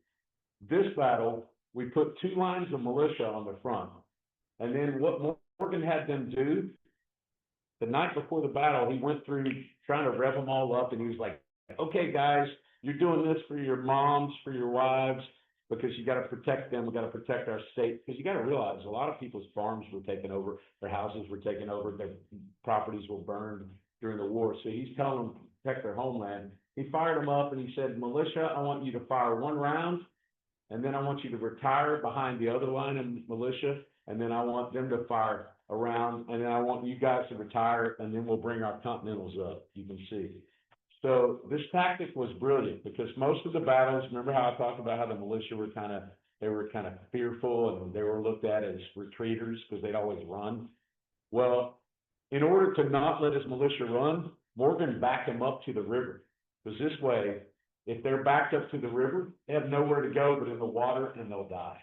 This battle, we put 2 lines of militia on the front. And then what Morgan had them do, the night before the battle, he went through trying to rev them all up, and he was like, okay, guys, you're doing this for your moms, for your wives, because you got to protect them, we got to protect our state, because you got to realize a lot of people's farms were taken over, their houses were taken over, their properties were burned during the war. So he's telling them to protect their homeland. He fired them up and he said, militia, I want you to fire one round, and then I want you to retire behind the other line of militia, and then I want them to fire a round, and then I want you guys to retire, and then we'll bring our Continentals up. You can see. So this tactic was brilliant because most of the battles, remember how I talked about how the militia were kind of fearful and they were looked at as retreaters because they'd always run. Well, in order to not let his militia run, Morgan backed them up to the river, because this way, if they're backed up to the river, they have nowhere to go but in the water, and they'll die.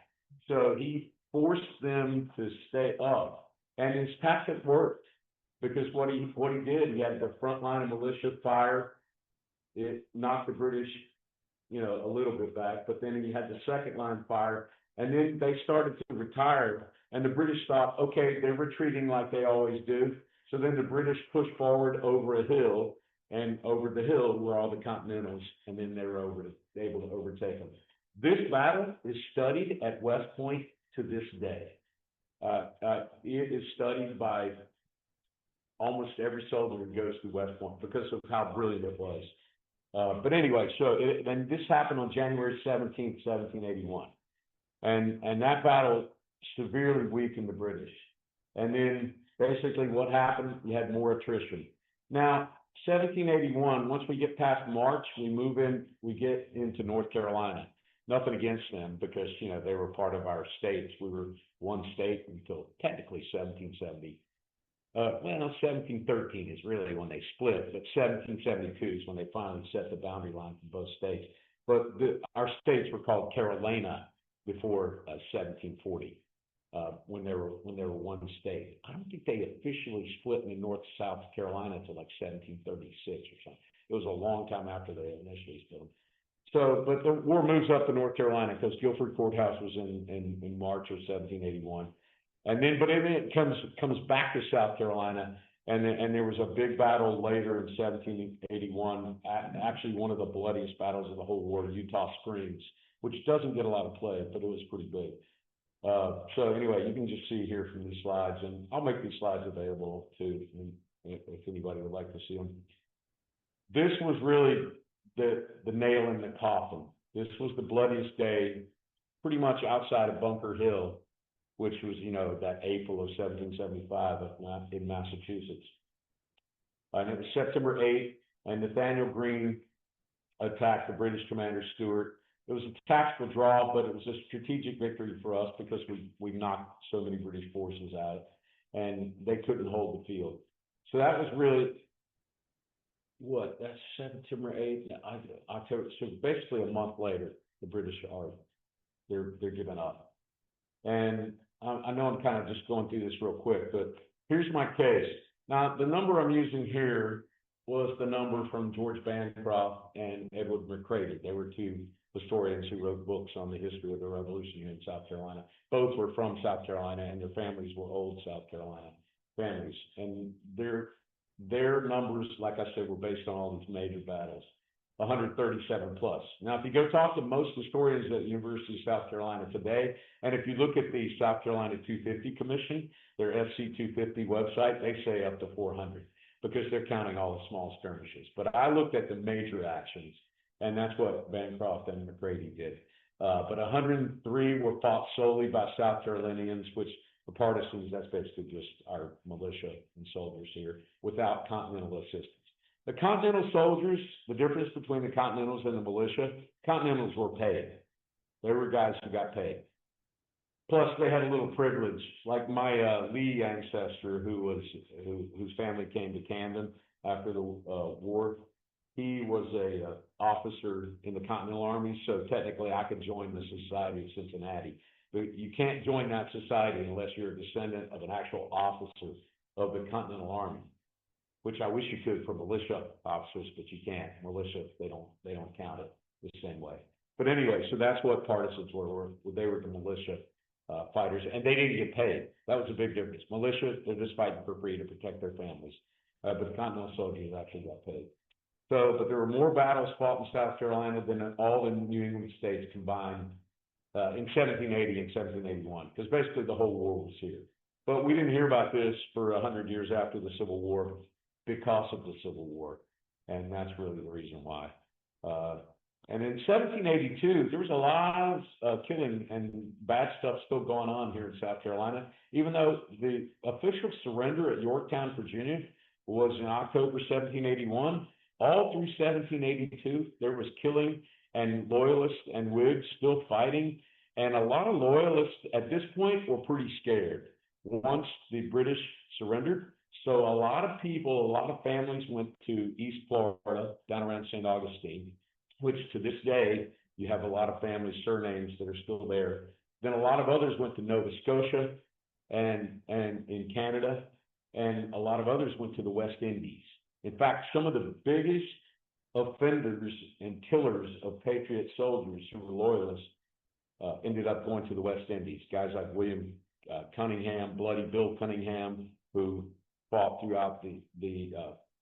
So he forced them to stay up, and his tactic worked, because what he did, he had the front line of militia fire. It knocked the British, a little bit back, but then he had the second line fire, and then they started to retire, and the British thought, okay, they're retreating like they always do. So then the British pushed forward over a hill, and over the hill were all the Continentals, and then they were able to overtake them. This battle is studied at West Point to this day. It is studied by almost every soldier who goes to West Point because of how brilliant it was. But anyway, and this happened on January 17th, 1781. And that battle severely weakened the British. And then basically what happened, you had more attrition. Now, 1781, once we get past March, we get into North Carolina. Nothing against them because, they were part of our states. We were one state until technically 1770. 1713 is really when they split, but 1772 is when they finally set the boundary line for both states. But our states were called Carolina before 1740, when they were one state. I don't think they officially split in North South Carolina until like 1736 or something. It was a long time after they initially split. So, but the war moves up to North Carolina because Guilford Courthouse was in March of 1781. And then it comes back to South Carolina, and there was a big battle later in 1781, actually one of the bloodiest battles of the whole war, Eutaw Springs, which doesn't get a lot of play, but it was pretty big. So anyway, you can just see here from these slides, and I'll make these slides available too, if anybody would like to see them. This was really the nail in the coffin. This was the bloodiest day, pretty much outside of Bunker Hill, which was, that April of 1775 in Massachusetts. And it was September 8th, and Nathaniel Greene attacked the British commander Stuart. It was a tactical draw, but it was a strategic victory for us because we knocked so many British forces out, and they couldn't hold the field. So that was really, that's September 8th, October. So basically a month later, the British they're giving up. And I know I'm kind of just going through this real quick, but here's my case. Now, the number I'm using here was the number from George Bancroft and Edward McCready. They were two historians who wrote books on the history of the Revolution here in South Carolina. Both were from South Carolina, and their families were old South Carolina families. And their numbers, like I said, were based on all these major battles. 137 plus. Now, if you go talk to most historians at the University of South Carolina today, and if you look at the South Carolina 250 Commission, their FC 250 website, they say up to 400 because they're counting all the small skirmishes. But I looked at the major actions, and that's what Bancroft and McCready did. But 103 were fought solely by South Carolinians, which the partisans, that's basically just our militia and soldiers here, without Continental assistance. The Continental soldiers, the difference between the Continentals and the militia, Continentals were paid. They were guys who got paid. Plus, they had a little privilege, like my Lee ancestor, whose family came to Camden after the war. He was a officer in the Continental Army, so technically I could join the Society of Cincinnati. But you can't join that society unless you're a descendant of an actual officer of the Continental Army, which I wish you could for militia officers, but you can't. Militia, they don't count it the same way. But anyway, so that's what partisans were. They were the militia fighters, and they didn't get paid. That was a big difference. Militia, they're just fighting for free to protect their families. But the Continental soldiers actually got paid. So, but there were more battles fought in South Carolina than all the New England states combined in 1780 and 1781, because basically the whole war was here. But we didn't hear about this for 100 years after the Civil War because of the Civil War, and that's really the reason why. And in 1782, there was a lot of killing and bad stuff still going on here in South Carolina, even though the official surrender at Yorktown, Virginia, was in October 1781. All through 1782, there was killing and loyalists and Whigs still fighting. And a lot of loyalists at this point were pretty scared once the British surrendered. So a lot of people, a lot of families went to East Florida, down around St. Augustine, which to this day, you have a lot of family surnames that are still there. Then a lot of others went to Nova Scotia and in Canada, and a lot of others went to the West Indies. In fact, some of the biggest offenders and killers of patriot soldiers who were loyalists ended up going to the West Indies. Guys like William Cunningham, Bloody Bill Cunningham, who fought throughout the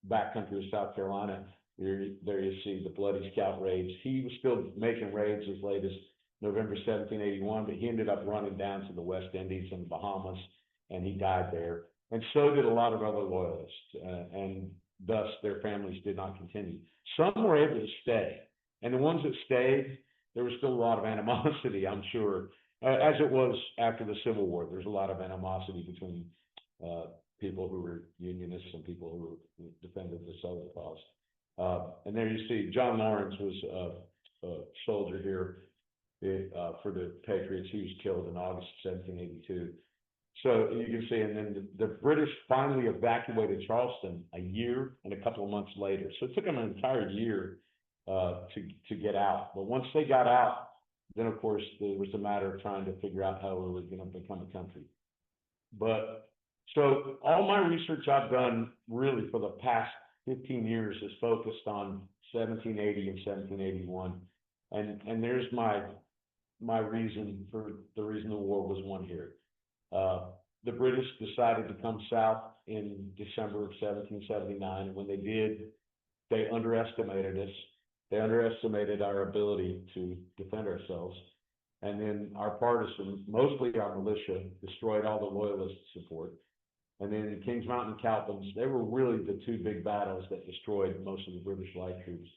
backcountry of South Carolina. There you see the Bloody Scout raids. He was still making raids as late as November 1781, but he ended up running down to the West Indies and the Bahamas, and he died there. And so did a lot of other loyalists, and thus their families did not continue. Some were able to stay, and the ones that stayed, there was still a lot of animosity, I'm sure, as it was after the Civil War. There's a lot of animosity between people who were Unionists and people who defended the Southern cause. And there you see, John Lawrence was a soldier here for the Patriots. He was killed in August 1782. So you can see, and then the British finally evacuated Charleston a year and a couple of months later. So it took them an entire year to get out. But once they got out, then of course there was a matter of trying to figure out how we were going to become a country. But so all my research I've done really for the past 15 years is focused on 1780 and 1781. And there's my reason for the reason the war was won here. The British decided to come south in December of 1779. And when they did, they underestimated us. They underestimated our ability to defend ourselves. And then our partisans, mostly our militia, destroyed all the loyalist support. And then Kings Mountain and Cowpens, they were really the two big battles that destroyed most of the British light troops.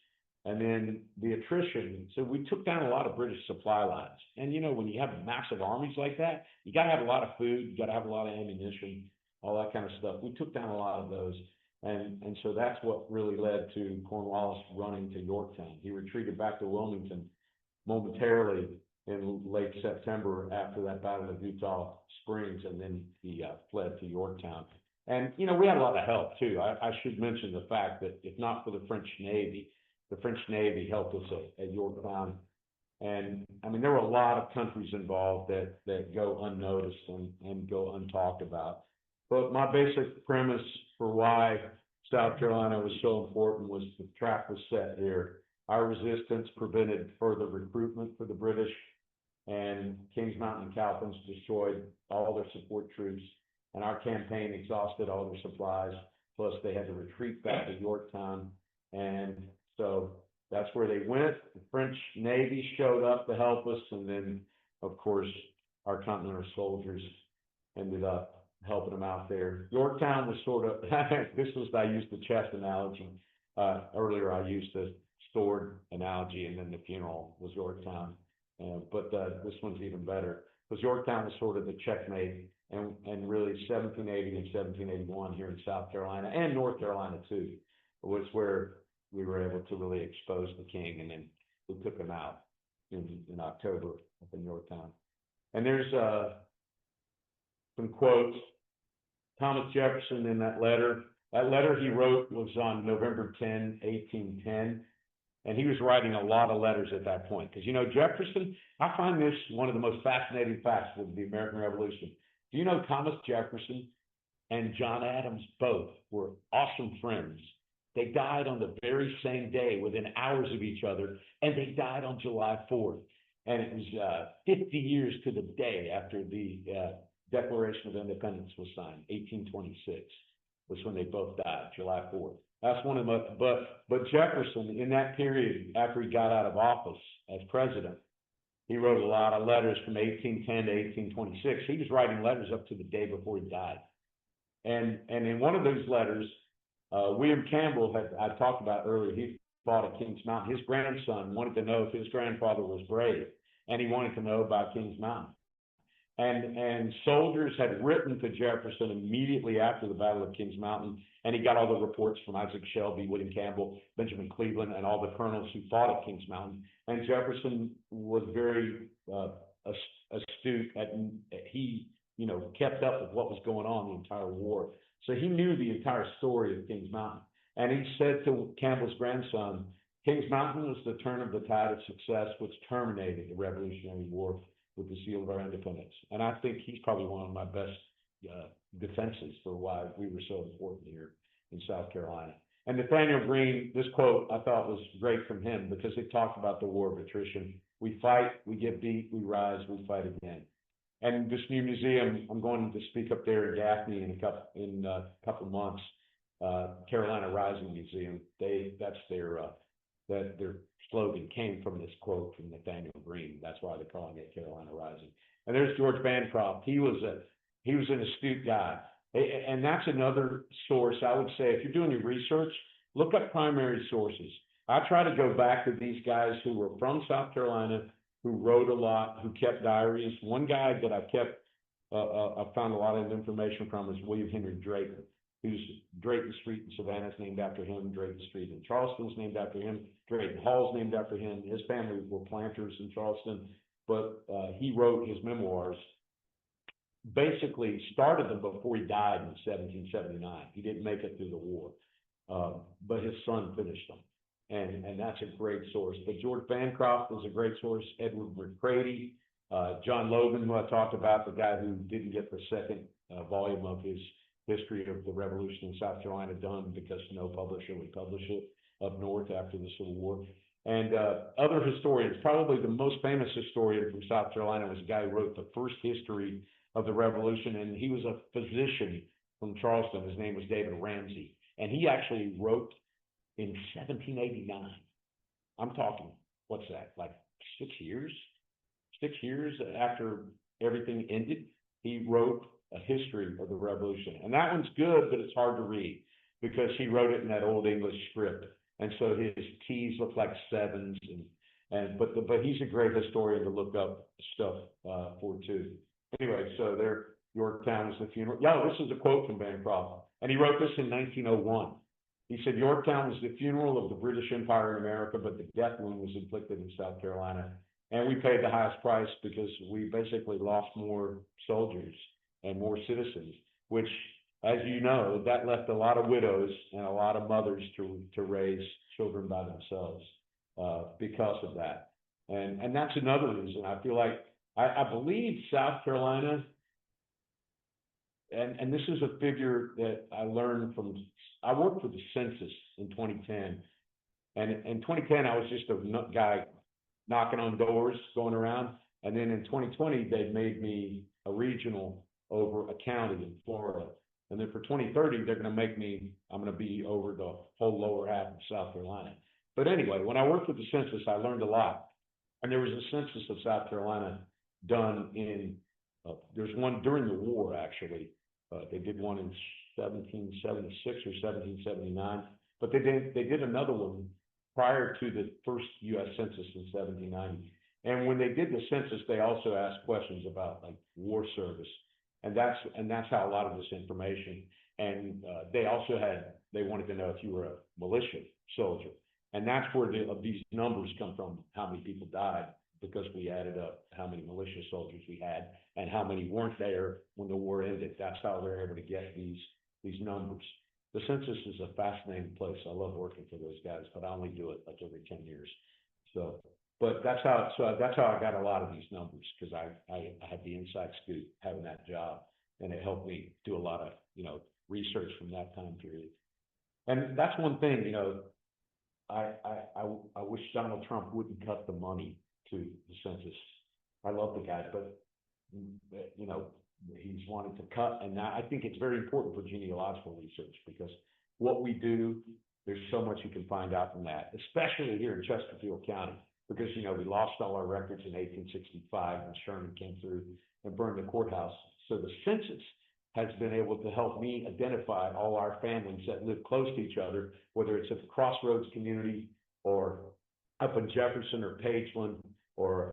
And then the attrition, so we took down a lot of British supply lines. And you know, when you have massive armies like that, you got to have a lot of food, you got to have a lot of ammunition, all that kind of stuff. We took down a lot of those. And so that's what really led to Cornwallis running to Yorktown. He retreated back to Wilmington momentarily in late September after that battle of Utah Springs, and then he fled to Yorktown. And, you know, we had a lot of help too. I should mention the fact that if not for the French Navy helped us at Yorktown. And I mean, there were a lot of countries involved that go unnoticed and go untalked about. But my basic premise for why South Carolina was so important was the trap was set here. Our resistance prevented further recruitment for the British, and Kings Mountain and Cowpens destroyed all their support troops, and our campaign exhausted all their supplies, plus they had to retreat back to Yorktown. And so that's where they went. The French Navy showed up to help us, and then, of course, our Continental soldiers ended up helping them out there. Yorktown was sort of, I used the chest analogy. Earlier I used the sword analogy, and then the funeral was Yorktown. But this one's even better, because Yorktown was sort of the checkmate, and really 1780 and 1781 here in South Carolina, and North Carolina too, was where we were able to really expose the king, and then we took him out in October up in Yorktown. And there's some quotes. Thomas Jefferson in that letter he wrote was on November 10, 1810. And he was writing a lot of letters at that point. Because, you know, Jefferson, I find this one of the most fascinating facts of the American Revolution. Do you know Thomas Jefferson and John Adams both were awesome friends? They died on the very same day, within hours of each other, and they died on July 4th. And it was 50 years to the day after the Declaration of Independence was signed. 1826 was when they both died, July 4th. That's one of the, but Jefferson, in that period, after he got out of office as president, He wrote a lot of letters from 1810 to 1826. He was writing letters up to the day before he died. And in one of those letters, William Campbell I talked about earlier, he fought at Kings Mountain. His grandson wanted to know if his grandfather was brave, and he wanted to know about Kings Mountain. And soldiers had written to Jefferson immediately after the Battle of Kings Mountain, and he got all the reports from Isaac Shelby, William Campbell, Benjamin Cleveland, and all the colonels who fought at Kings Mountain. And Jefferson was very astute he kept up with what was going on the entire war. So he knew the entire story of Kings Mountain. And he said to Campbell's grandson, Kings Mountain was the turn of the tide of success which terminated the Revolutionary War with the seal of our independence. And I think he's probably one of my best defenses for why we were so important here in South Carolina. And Nathaniel Greene, this quote I thought was great from him because it talked about the war of attrition. We fight, we get beat, we rise, we fight again. And this new museum, I'm going to speak up there in Gaffney in a couple months. Carolina Rising Museum. That's their slogan came from this quote from Nathaniel Greene. That's why they're calling it Carolina Rising. And there's George Bancroft. He was an astute guy. And that's another source I would say, if you're doing your research, look up primary sources. I try to go back to these guys who were from South Carolina, who wrote a lot, who kept diaries. One guy that I found a lot of information from is William Henry Drayton, who's Drayton Street in Savannah is named after him. Drayton Street in Charleston is named after him. Drayton Hall is named after him. His family were planters in Charleston, but he wrote his memoirs, basically started them before he died in 1779. He didn't make it through the war, but his son finished them. And that's a great source. But George Bancroft is a great source. Edward McCready, John Logan, who I talked about, the guy who didn't get the second volume of his history of the Revolution in South Carolina done because no publisher would publish it up north after the Civil War. And other historians, probably the most famous historian from South Carolina was a guy who wrote the first history of the Revolution, and he was a physician from Charleston. His name was David Ramsey, and he actually wrote in 1789. I'm talking, what's that, like 6 years? 6 years after everything ended, he wrote a history of the Revolution. And that one's good, but it's hard to read because he wrote it in that old English script. And so his T's look like sevens, but he's a great historian to look up stuff for too. Anyway, so there, Yorktown is the funeral. This is a quote from Bancroft, and he wrote this in 1901. He said, Yorktown was the funeral of the British Empire in America, but the death wound was inflicted in South Carolina. And we paid the highest price because we basically lost more soldiers and more citizens, which, as you know, that left a lot of widows and a lot of mothers to raise children by themselves because of that. And that's another reason. I feel like, I believe South Carolina, and this is a figure that I learned from, I worked for the census in 2010. And in 2010, I was just a guy knocking on doors, going around. And then in 2020, they made me a regional over a county in Florida. And then for 2030, they're going to make me, I'm going to be over the whole lower half of South Carolina. But anyway, when I worked with the census, I learned a lot. And there was a census of South Carolina done in, there's one during the war, actually. They did one in 1776 or 1779, but they did another one prior to the first U.S. Census in 1790. And when they did the census, they also asked questions about like war service, and that's how a lot of this information. And they also they wanted to know if you were a militia soldier, and that's where these numbers come from. How many people died? Because we added up how many militia soldiers we had and how many weren't there when the war ended. That's how they're able to get these numbers. The census is a fascinating place. I love working for those guys, but I only do it like every 10 years. But that's how I got a lot of these numbers, because I had the inside scoop having that job, and it helped me do a lot of, research from that time period. And that's one thing, I wish Donald Trump wouldn't cut the money to the census. I love the guy, but he's wanted to cut, and I think it's very important for genealogical research, because what we do, there's so much you can find out from that, especially here in Chesterfield County. because, you know, we lost all our records in 1865 when Sherman came through and burned the courthouse. So the census has been able to help me identify all our families that live close to each other, whether it's at the Crossroads community or up in Jefferson or Pageland or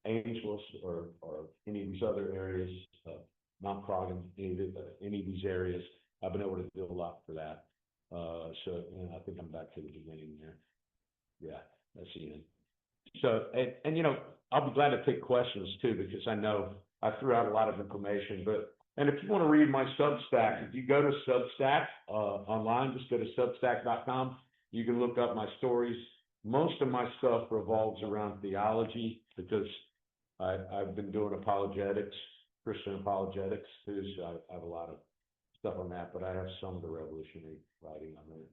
Angeles or any of these other areas, Mount Croghan, any of these areas. I've been able to do a lot for that. So and I think I'm back to the beginning there. Yeah, that's the end. So, and you know, I'll be glad to take questions too, because I know I threw out a lot of information, and if you want to read my Substack, if you go to Substack online, just go to substack.com. You can look up my stories. Most of my stuff revolves around theology because I've been doing apologetics, Christian apologetics too. So I have a lot of stuff on that, but I have some of the revolutionary writing on there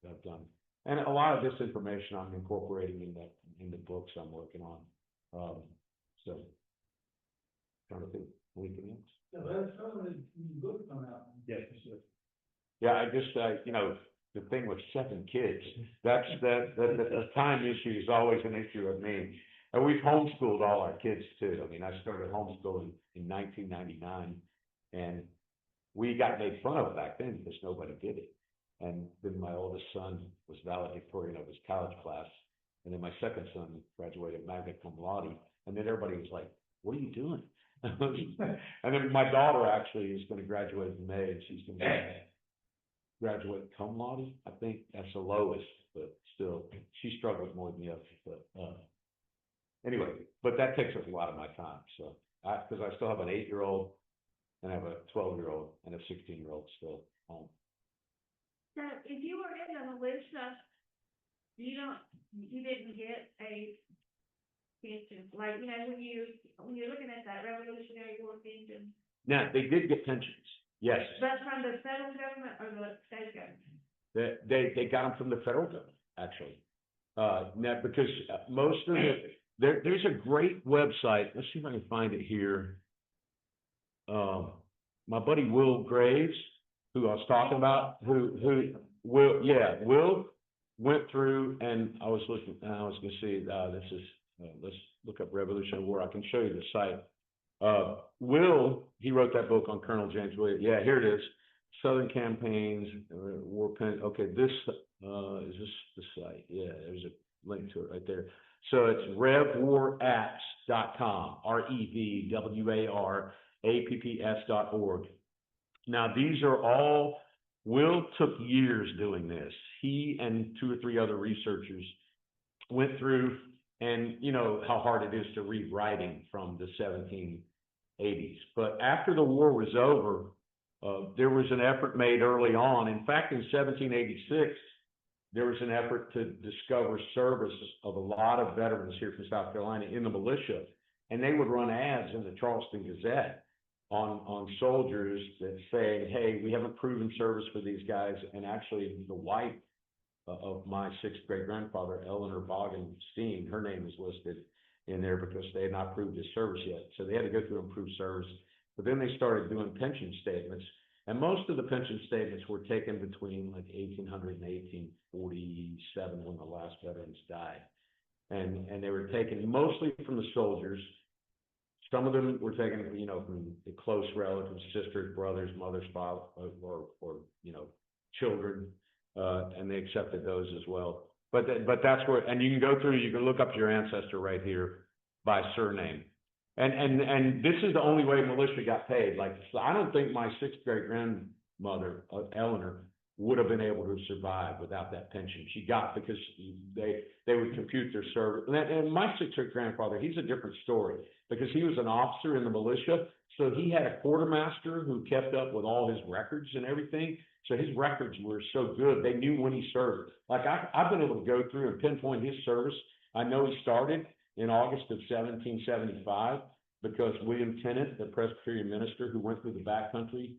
that I've done. And a lot of this information I'm incorporating in the books I'm working on. So trying to think anything else. Yeah, that's some of the books come out. Yes, sir. Yeah, I just, you know, the thing with 7 kids, the time issue is always an issue with me. And we've homeschooled all our kids too. I mean, I started homeschooling in 1999, and we got made fun of back then because nobody did it. And then my oldest son was valedictorian of his college class, and then my second son graduated magna cum laude, and then everybody was like, "What are you doing?" And then my daughter actually is going to graduate in May, and she's going to graduate cum laude. I think that's the lowest, but still, she struggles more than the others. But anyway, but that takes up a lot of my time. So, because I still have an 8-year-old, and I have a 12-year-old and a 16-year-old still home. So if you were in the militia, you didn't get a pension, like, you know, when you're looking at that Revolutionary War pension. Now, they did get pensions, yes. That's from the federal government or the state government? They got them from the federal government, actually. Now, because most of there's a great website. Let's see if I can find it here. My buddy Will Graves, who I was talking about, Will went through, and I was going to see, let's look up Revolutionary War. I can show you the site. Will, he wrote that book on Colonel James Williams. Yeah, here it is. Southern Campaigns, War Pen. Okay, this, is this the site? Yeah, there's a link to it right there. So it's revwarapps.com, revwarapps.org. Now, these are all, Will took years doing this. He and 2 or 3 other researchers went through, and you know how hard it is to read writing from the 1780s. But after the war was over, there was an effort made early on. In fact, in 1786, there was an effort to discover service of a lot of veterans here from South Carolina in the militia. And they would run ads in the Charleston Gazette on soldiers that say, hey, we haven't proven service for these guys. And actually the wife of my 6th great grandfather, Eleanor Boggenstein, her name is listed in there because they had not proved his service yet. So they had to go through and prove service. But then they started doing pension statements. And most of the pension statements were taken between like 1800 and 1847 when the last veterans died. And they were taken mostly from the soldiers. Some of them were taken, you know, from the close relatives, sisters, brothers, mothers, father, or you know, children, and they accepted those as well. But that's where, and you can go through, you can look up your ancestor right here by surname. And this is the only way militia got paid. Like, so I don't think my 6th great grandmother, Eleanor, would have been able to survive without that pension she got, because they would compute their service. And my 6th great grandfather, he's a different story, because he was an officer in the militia. So he had a quartermaster who kept up with all his records and everything. So his records were so good, they knew when he served. Like I've been able to go through and pinpoint his service. I know he started in August of 1775, because William Tennant, the Presbyterian minister who went through the backcountry,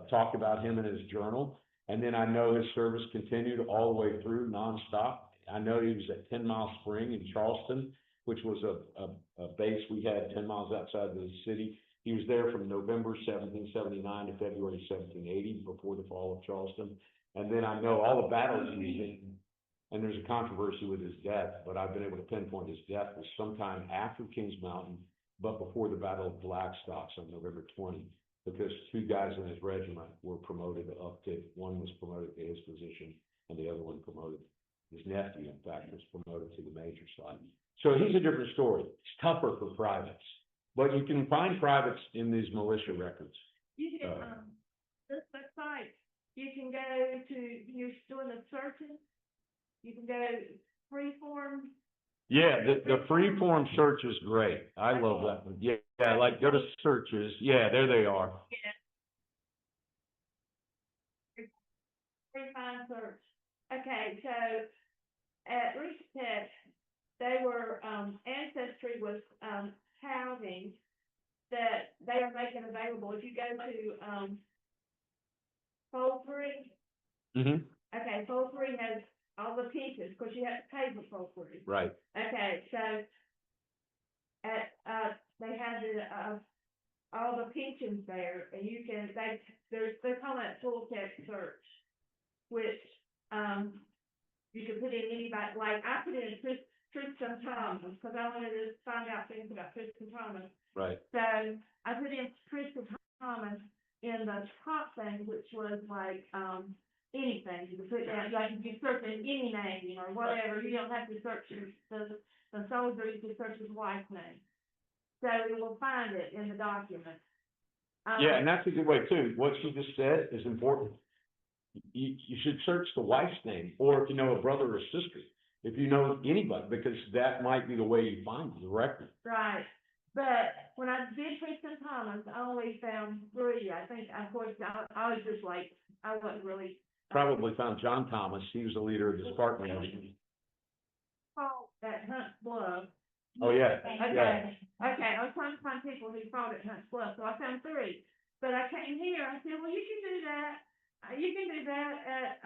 talked about him in his journal. And then I know his service continued all the way through nonstop. I know he was at 10 Mile Spring in Charleston, which was a base we had 10 miles outside of the city. He was there from November 1779 to February 1780, before the fall of Charleston. And then I know all the battles he was in. and there's a controversy with his death, but I've been able to pinpoint his death was sometime after Kings Mountain, but before the Battle of Blackstocks on November 20, because two guys in his regiment were promoted up to, one was promoted to his position, and the other one promoted, his nephew, in fact, was promoted to the major side. So he's a different story. It's tougher for privates, but you can find privates in these militia records. You can, this website, you can go to, you're doing the searches, you can go freeform. Yeah, the free-form search is great. I love that one. Yeah, like go to searches. Yeah, there they are. Free find search. Okay, so at Reese, they were, Ancestry was, housing that they are making available. If you go to, Fold3, Mm-hmm. okay, Fold3 has all the pieces, because you have to pay for Fold3. Right. Okay, so at, they have the, all the pensions there, and you can, they call that full text search, which, you can put in anybody, like, I put in Tristan Thomas, because I wanted to find out things about Tristan Thomas. Right. So I put in Tristan Thomas in the top thing, which was like, anything, you can put down, like, you can search in any name or whatever, you don't have to search the soldier, you can search his wife's name. So it will find it in the document. Yeah, and that's a good way too. What she just said is important. You should search the wife's name, or if you know a brother or sister, if you know anybody, because that might be the way you find the record. Right, but when I did Tristan Thomas, I only found 3, I think, of course, I was just like, I wasn't really. Probably found John Thomas. He was the leader of the Spartan Army. Fought at Hunt's Bluff. Oh, yeah. Okay, Yeah. okay, I was trying to find people who fought at Hunt's Bluff, so I found 3. But I came here, I said, well, you can do that at,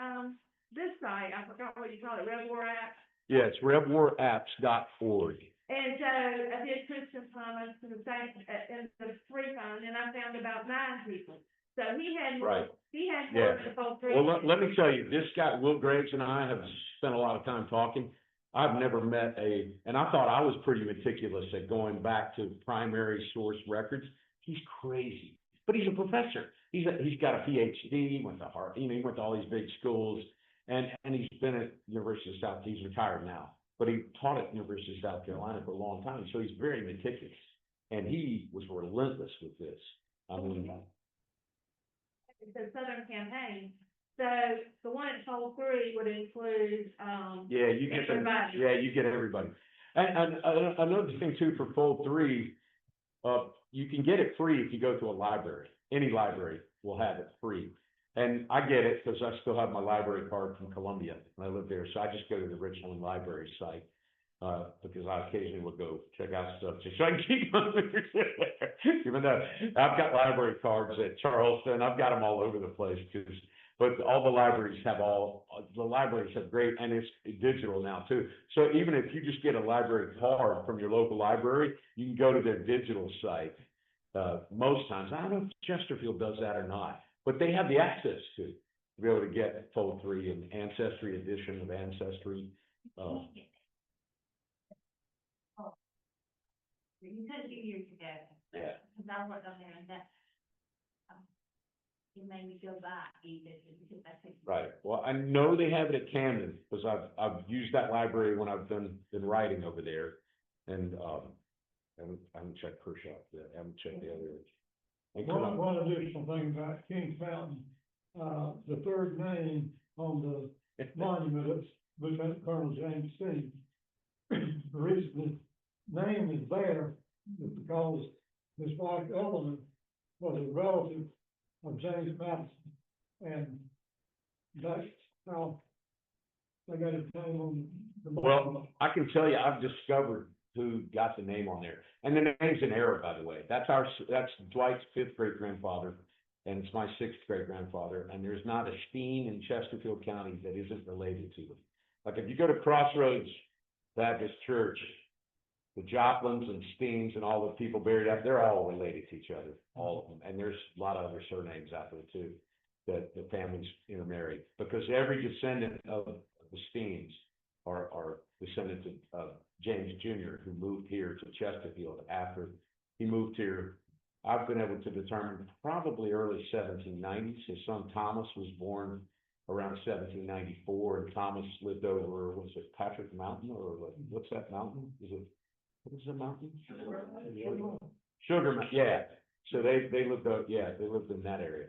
this site, I forgot what you call it, Red War App. Yeah, it's RevWarApps.org. And so I did Tristan Thomas in the same, in the free fund, and I found about 9 people. So he had more, Right. he had Yeah. more than the whole 3. Well, let me tell you, this guy, Will Graves, and I have spent a lot of time talking. I've never met and I thought I was pretty meticulous at going back to primary source records. He's crazy, but he's a professor. He's got a PhD, he went to Harvard, he went to all these big schools, and he's been at University of South, he's retired now, but he taught at University of South Carolina for a long time, so he's very meticulous. And he was relentless with this. I mean, The Southern Campaign. So the one at Fold3 would include, yeah, you get everybody. Yeah, you get everybody. And another thing too for Fold3, you can get it free if you go to a library. Any library will have it free. And I get it because I still have my library card from Columbia and I live there. So I just go to the Richland Library site, because I occasionally will go check out stuff just so I can keep them. Even though I've got library cards at Charleston, I've got them all over the place but all the libraries have great, and it's digital now too. So even if you just get a library card from your local library, you can go to their digital site. Most times, I don't know if Chesterfield does that or not, but they have the access to be able to get Fold3 and Ancestry edition of Ancestry. You said a few years ago. Yeah. Because I worked on there and that, it made me go back even, because I think. Right. Well, I know they have it at Camden because I've used that library when I've been writing over there, and I haven't checked Kershaw yet. I haven't checked the other. One additional thing about Kings Mountain, the third name on the monument is Lieutenant Colonel James Steen. The reason his name is there is because his wife Eleanor was a relative of James Madison, and that's how they got his name on the monument. Well, I can tell you, I've discovered who got the name on there, and the name's an error, by the way. That's Dwight's 5th great grandfather, and it's my 6th great grandfather, and there's not a Steen in Chesterfield County that isn't related to him. Like if you go to Crossroads Baptist Church, the Joplins and Steens and all the people buried up, they're all related to each other, all of them. And there's a lot of other surnames out there too, that the families intermarried, because every descendant of the Steens are descendants of James Jr., who moved here to Chesterfield after he moved here. I've been able to determine probably early 1790s. His son Thomas was born around 1794, and Thomas lived over, was it Patrick Mountain, or what's that mountain? What is the mountain? Sugar Mountain, yeah. So they lived, they lived in that area.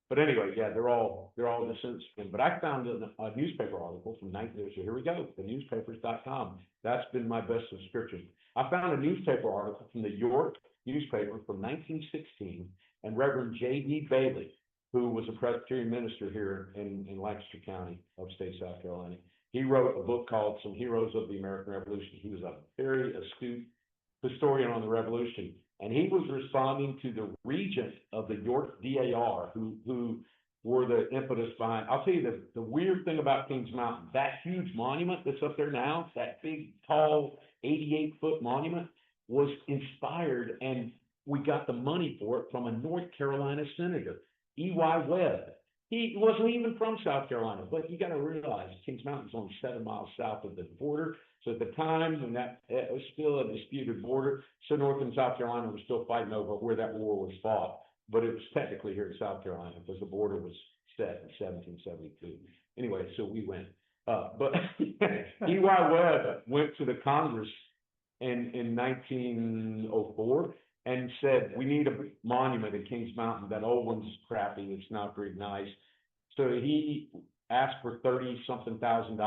But anyway, yeah, they're all descendants. But I found a newspaper article from 19, so here we go, thenewspapers.com. That's been my best subscription. I found a newspaper article from the York newspaper from 1916, and Reverend J.D. Bailey, who was a Presbyterian minister here in Lancaster County, upstate South Carolina. He wrote a book called Some Heroes of the American Revolution. He was a very astute historian on the Revolution. And he was responding to the regent of the York DAR, who were the impetus behind. I'll tell you the weird thing about Kings Mountain, that huge monument that's up there now, that big, tall, 88-foot monument, was inspired, and we got the money for it from a North Carolina senator, E.Y. Webb. He wasn't even from South Carolina, but you got to realize Kings Mountain's only 7 miles south of the border. So at the time, when it was still a disputed border, so North and South Carolina were still fighting over where that war was fought. But it was technically here in South Carolina because the border was set in 1772. Anyway, so we went. But E.Y. Webb went to the Congress in 1904 and said, we need a monument in Kings Mountain. That old one's crappy. It's not very nice. So he asked for $30-something thousand.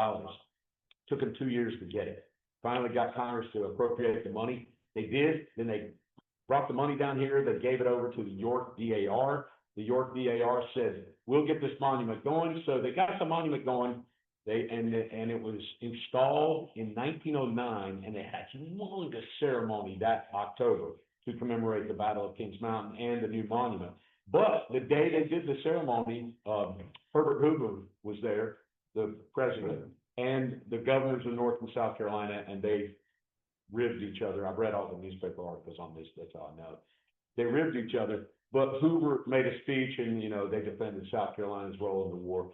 Took him 2 years to get it. Finally got Congress to appropriate the money. They did. Then they brought the money down here. They gave it over to the York DAR. The York DAR said, we'll get this monument going. So they got the monument going. And it was installed in 1909, and they had a humongous ceremony that October to commemorate the Battle of Kings Mountain and the new monument. But the day they did the ceremony, Herbert Hoover was there, the president, and the governors of North and South Carolina, and they ribbed each other. I've read all the newspaper articles on this, that's all I know. They ribbed each other, but Hoover made a speech, and, they defended South Carolina's role in the war.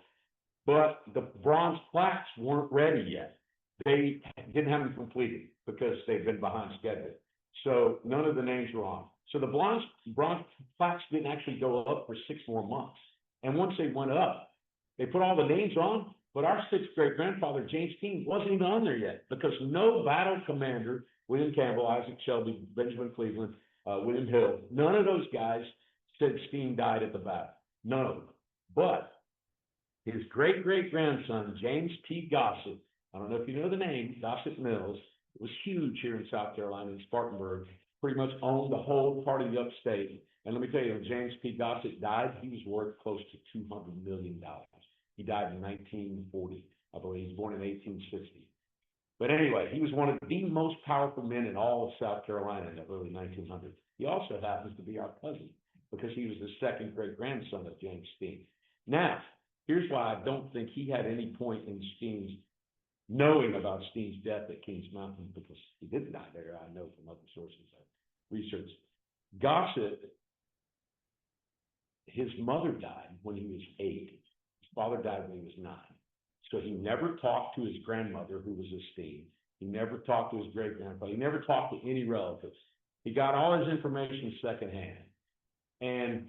But the bronze plaques weren't ready yet. They didn't have them completed because they've been behind schedule. So none of the names were on. So the bronze plaques didn't actually go up for 6 more months. And once they went up, they put all the names on, but our 6th great grandfather, James King, wasn't even on there yet because no battle commander, William Campbell, Isaac Shelby, Benjamin Cleveland, William Hill, none of those guys said Steen died at the battle. None of them. But his great-great-grandson, James P. Gossett, I don't know if you know the name, Gossett Mills, it was huge here in South Carolina, in Spartanburg, pretty much owned the whole part of the upstate. And let me tell you, when James P. Gossett died, he was worth close to $200 million. He died in 1940, I believe. He was born in 1860. But anyway, he was one of the most powerful men in all of South Carolina in the early 1900s. He also happens to be our cousin because he was the 2nd great-grandson of James Steen. Now, here's why I don't think he had any point in Steen's knowing about Steen's death at Kings Mountain, because he didn't die there. I know from other sources I've researched. Gossett, his mother died when he was 8. His father died when he was 9. So he never talked to his grandmother, who was a Steen. He never talked to his great-grandfather. He never talked to any relatives. He got all his information secondhand. And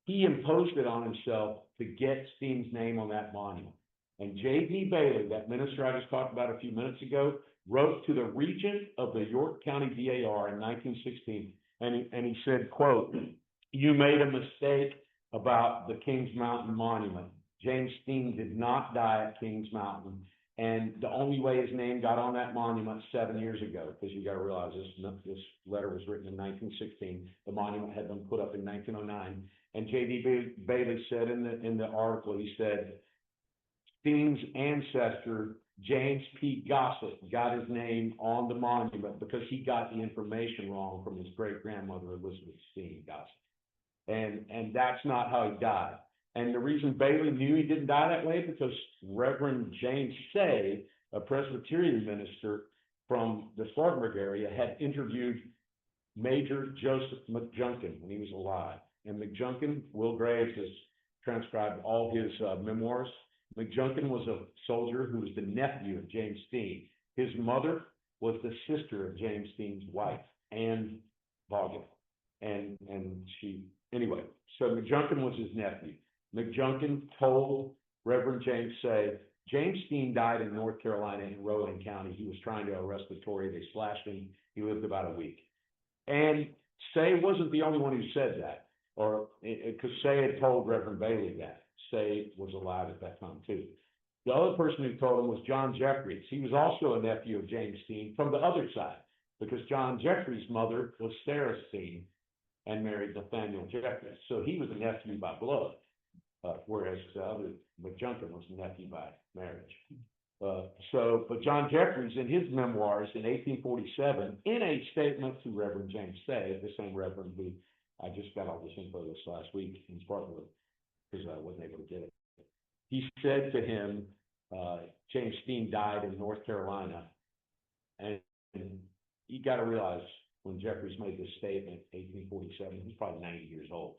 he imposed it on himself to get Steen's name on that monument. And J.D. Bailey, that minister I just talked about a few minutes ago, wrote to the regent of the York County DAR in 1916, and he said, quote, you made a mistake about the Kings Mountain Monument. James Steen did not die at Kings Mountain, and the only way his name got on that monument 7 years ago, because you got to realize this letter was written in 1916, the monument had been put up in 1909, and J.D. Bailey said in the article, he said, Steen's ancestor, James P. Gossett, got his name on the monument because he got the information wrong from his great-grandmother, Elizabeth Steen Gossett. And that's not how he died. And the reason Bailey knew he didn't die that way, because Reverend James Say, a Presbyterian minister from the Spartanburg area, had interviewed Major Joseph McJunkin when he was alive. And McJunkin, Will Graves has transcribed all his memoirs. McJunkin was a soldier who was the nephew of James Steen. His mother was the sister of James Steen's wife, Anne Vaughan. And anyway, so McJunkin was his nephew. McJunkin told Reverend James Say, James Steen died in North Carolina in Rowan County. He was trying to arrest the Tory. They slashed him. He lived about a week. And Say wasn't the only one who said that, or because Say had told Reverend Bailey that. Say was alive at that time too. The other person who told him was John Jeffries. He was also a nephew of James Steen from the other side, because John Jeffries' mother was Sarah Steen and married Nathaniel Jeffries. So he was a nephew by blood, whereas the other McJunkin was a nephew by marriage. But John Jeffries, in his memoirs in 1847, in a statement to Reverend James Say, the same Reverend who I just got all this info this last week in Spartanburg, because I wasn't able to get it. He said to him, James Steen died in North Carolina, and you got to realize when Jeffries made this statement, 1847, he's probably 90 years old.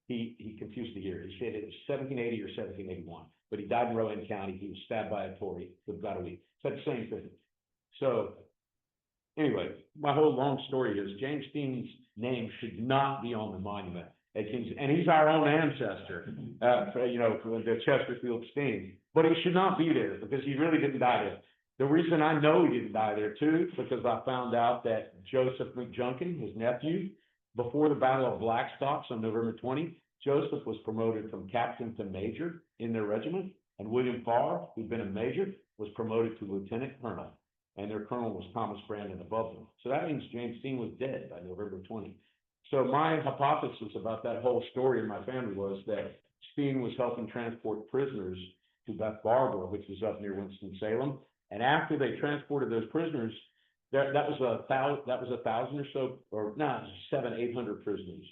He confused the year. He said it was 1780 or 1781, but he died in Rowan County. He was stabbed by a Tory with about a week. Said the same thing. So anyway, my whole long story is James Steen's name should not be on the monument at Kings, and he's our own ancestor, the Chesterfield Steen, but he should not be there because he really didn't die there. The reason I know he didn't die there too, because I found out that Joseph McJunkin, his nephew, before the Battle of Blackstocks on November 20, Joseph was promoted from captain to major in their regiment, and William Farr, who'd been a major, was promoted to lieutenant colonel, and their colonel was Thomas Brandon above them. So that means James Steen was dead by November 20. So my hypothesis about that whole story in my family was that Steen was helping transport prisoners to Beth Barbara, which is up near Winston-Salem, and after they transported those prisoners, that was 1,000 or so, or not 700-800 prisoners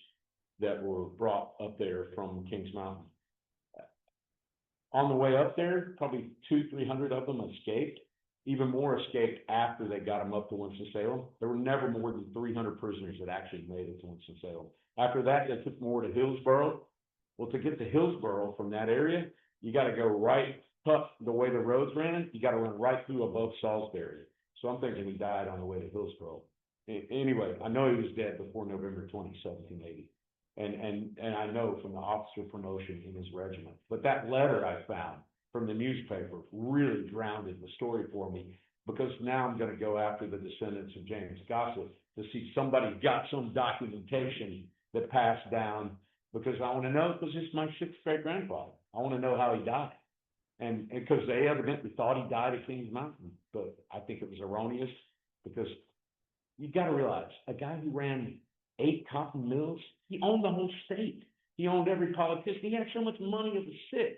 that were brought up there from Kings Mountain. On the way up there, probably 200-300 of them escaped. Even more escaped after they got them up to Winston-Salem. There were never more than 300 prisoners that actually made it to Winston-Salem. After that, they took more to Hillsborough. Well, to get to Hillsborough from that area, you got to go right up the way the roads ran. You got to run right through above Salisbury. So I'm thinking he died on the way to Hillsborough. Anyway, I know he was dead before November 20, 1780. And I know from the officer promotion in his regiment. But that letter I found from the newspaper really grounded the story for me, because now I'm going to go after the descendants of James Gossett to see somebody got some documentation that passed down, because I want to know, because it's my 6th great grandfather. I want to know how he died. And because they evidently thought he died at Kings Mountain, but I think it was erroneous, because you got to realize a guy who ran 8 cotton mills, he owned the whole state. He owned every politician. He had so much money it was sick.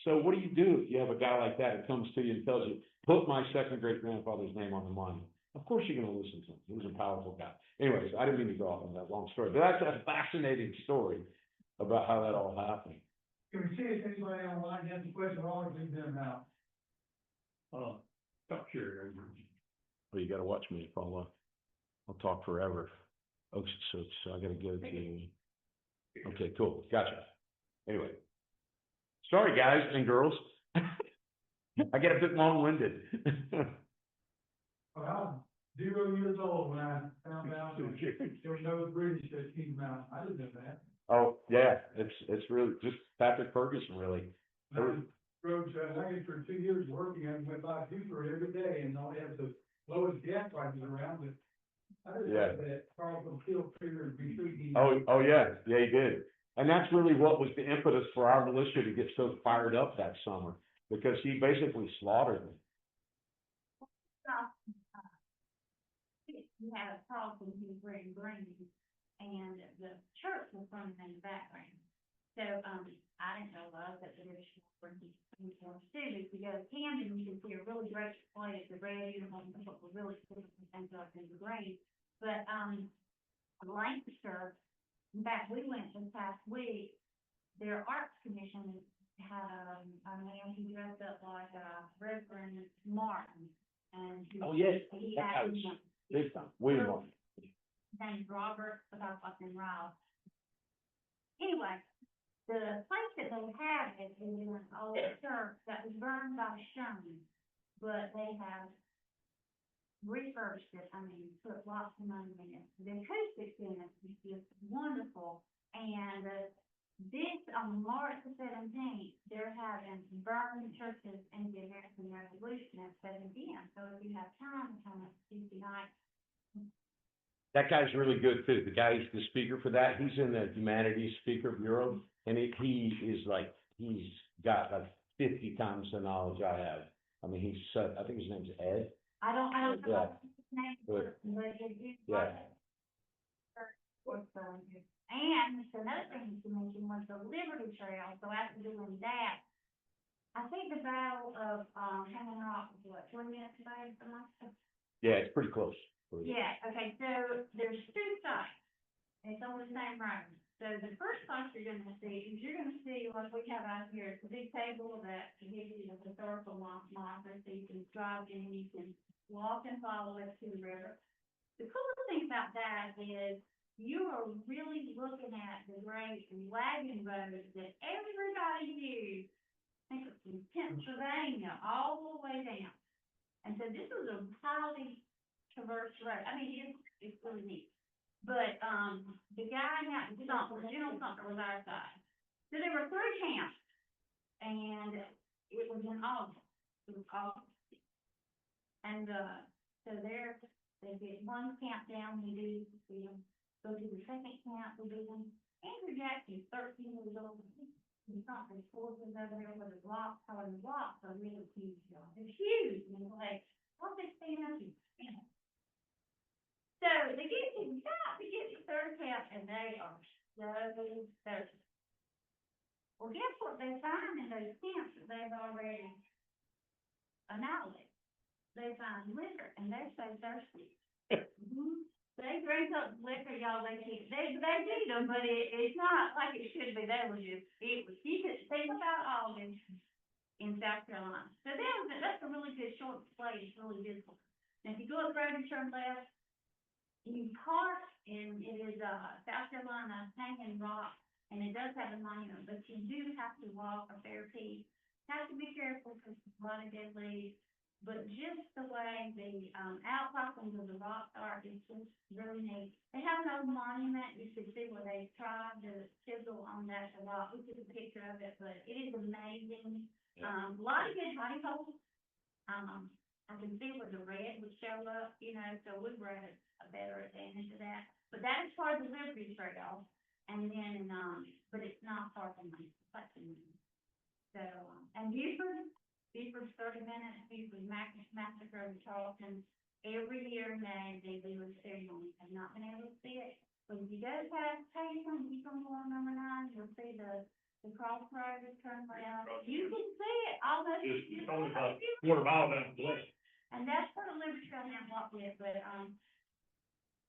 So what do you do if you have a guy like that who comes to you and tells you, put my 2nd great grandfather's name on the monument? Of course you're going to listen to him. He was a powerful guy. Anyways, I didn't mean to go off on that long story, but that's a fascinating story about how that all happened. Can we see if anybody online has a question? I'll always leave them out. Stop sharing. Well, you got to watch me if I'll talk forever. Oh, so I got to go to. Okay, cool, gotcha. Anyway, sorry guys and girls, I get a bit long-winded. Well, I was 0 years old when I found out there was no British that came out. I didn't know that. Oh yeah, it's really just Patrick Ferguson, really. I rode wagons for 2 years working and went by Hooper every day, and all had the lowest gas prices around. But I didn't know that Carlton Field figured be treating. Oh yeah, he did. And that's really what was the impetus for our militia to get so fired up that summer, because he basically slaughtered them. You had a Carlton who was wearing green, and the church was running in the background. So, I didn't know that the British were uniform students. You go to Camden, you can see a really great display of the red uniform, but were really cool things up in the green. But, Lancaster, in fact, we went this past week, their arts commission had a man who dressed up like Reverend Martin. And he actually, big time, William Martin. His name's Robert, but I was like Ralph. Anyway, The place that they have it is in an old church that was burned by Sherman, but they have refurbished it, I mean, put lots of money in it. The acoustics in it is just wonderful, and, this, on March the 17th, they're having burning churches in the American Revolution at 7 p.m. So if you have time, come up Tuesday night. That guy's really good too. The guy's the speaker for that. He's in the Humanities Speaker Bureau, and he is like, he's got like 50 times the knowledge I have. I mean, I think his name's Ed. I don't know Yeah. his name, Good. but it is. Yeah. And another thing to mention was the Liberty Trail, so after doing that, I think the Battle of, Hanging Rock was what, 3 minutes away from us? Yeah, it's pretty close. Yeah, okay, so there's two sites, it's on the same road. So the first place you're gonna see is you're gonna see what we have out here, it's a big table that gives you the historical marker, so you can drive in, you can walk and follow it to the river. The coolest thing about that is you are really looking at the great wagon roads that everybody used, I think it's from Pennsylvania all the way down. And so this was a highly traversed road. I mean, it's really neat. But, the guy out in Sumter, General Sumter was our side. So there were 3 camps, and it was in August. It was August. And, so there, they did one camp down, we do, go to the second camp, we do one. Andrew Jackson's 13 years old. He's not the forces over there with the blocks, how the blocks are really huge. It's huge, and it's like, what's this thing up here? You know. So they get to the third camp, and they are so thirsty. Well, guess what they find in those camps that they've already annihilated? They find liquor, and they're so thirsty. They drink up liquor, y'all, they beat them, but it's not like it should be. You could think about August in South Carolina. So that's a really good short display, it's really beautiful. Now, if you go up the road and turn left, you park, and it is, South Carolina Hanging Rock, and it does have a monument, but you do have to walk a fair piece. Have to be careful, because there's a lot of dead leaves. But just the way the, outcroppings of the rocks are, it's just really neat. They have an old monument, you should see where they tried to chisel on that rock. We took a picture of it, but it is amazing. A lot of good hiding holes. I can see where the red would show up, so we were at a better advantage of that. But that is part of the Liberty Trail, and then, but it's not part of the So, and Buford's 30 minutes, Buford's Massacre in Charleston, every year in May, they do a ceremony. I've not been able to see it, but if you go past Payson, you come along number 9, you'll see the crossroads turn left. You can see it almost. It's only about a quarter mile down the way. And that's what the Liberty Trail now walk with, but,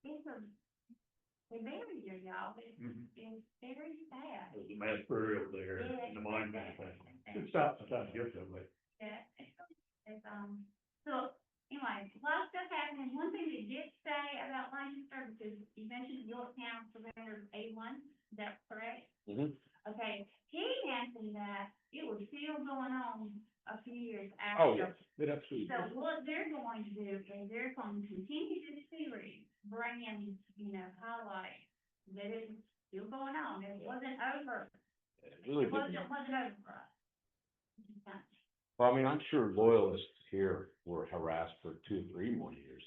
they bury you, y'all. It's very sad. There's a mass burial there, in the monument. It stops sometimes to get that way. Yeah, so, anyway, a lot of stuff happening. One thing they did say about Lancaster, because you mentioned Yorktown surrendered 81, is that correct? Mm-hmm. Okay, he mentioned that it was still going on a few years Oh, after. yes, it absolutely. So what they're going to do is they're going to continue this series, bring in, highlight that it's still going on. It wasn't over. Really It wasn't over for us. Well, I mean, I'm sure loyalists here were harassed for 2 or 3 more years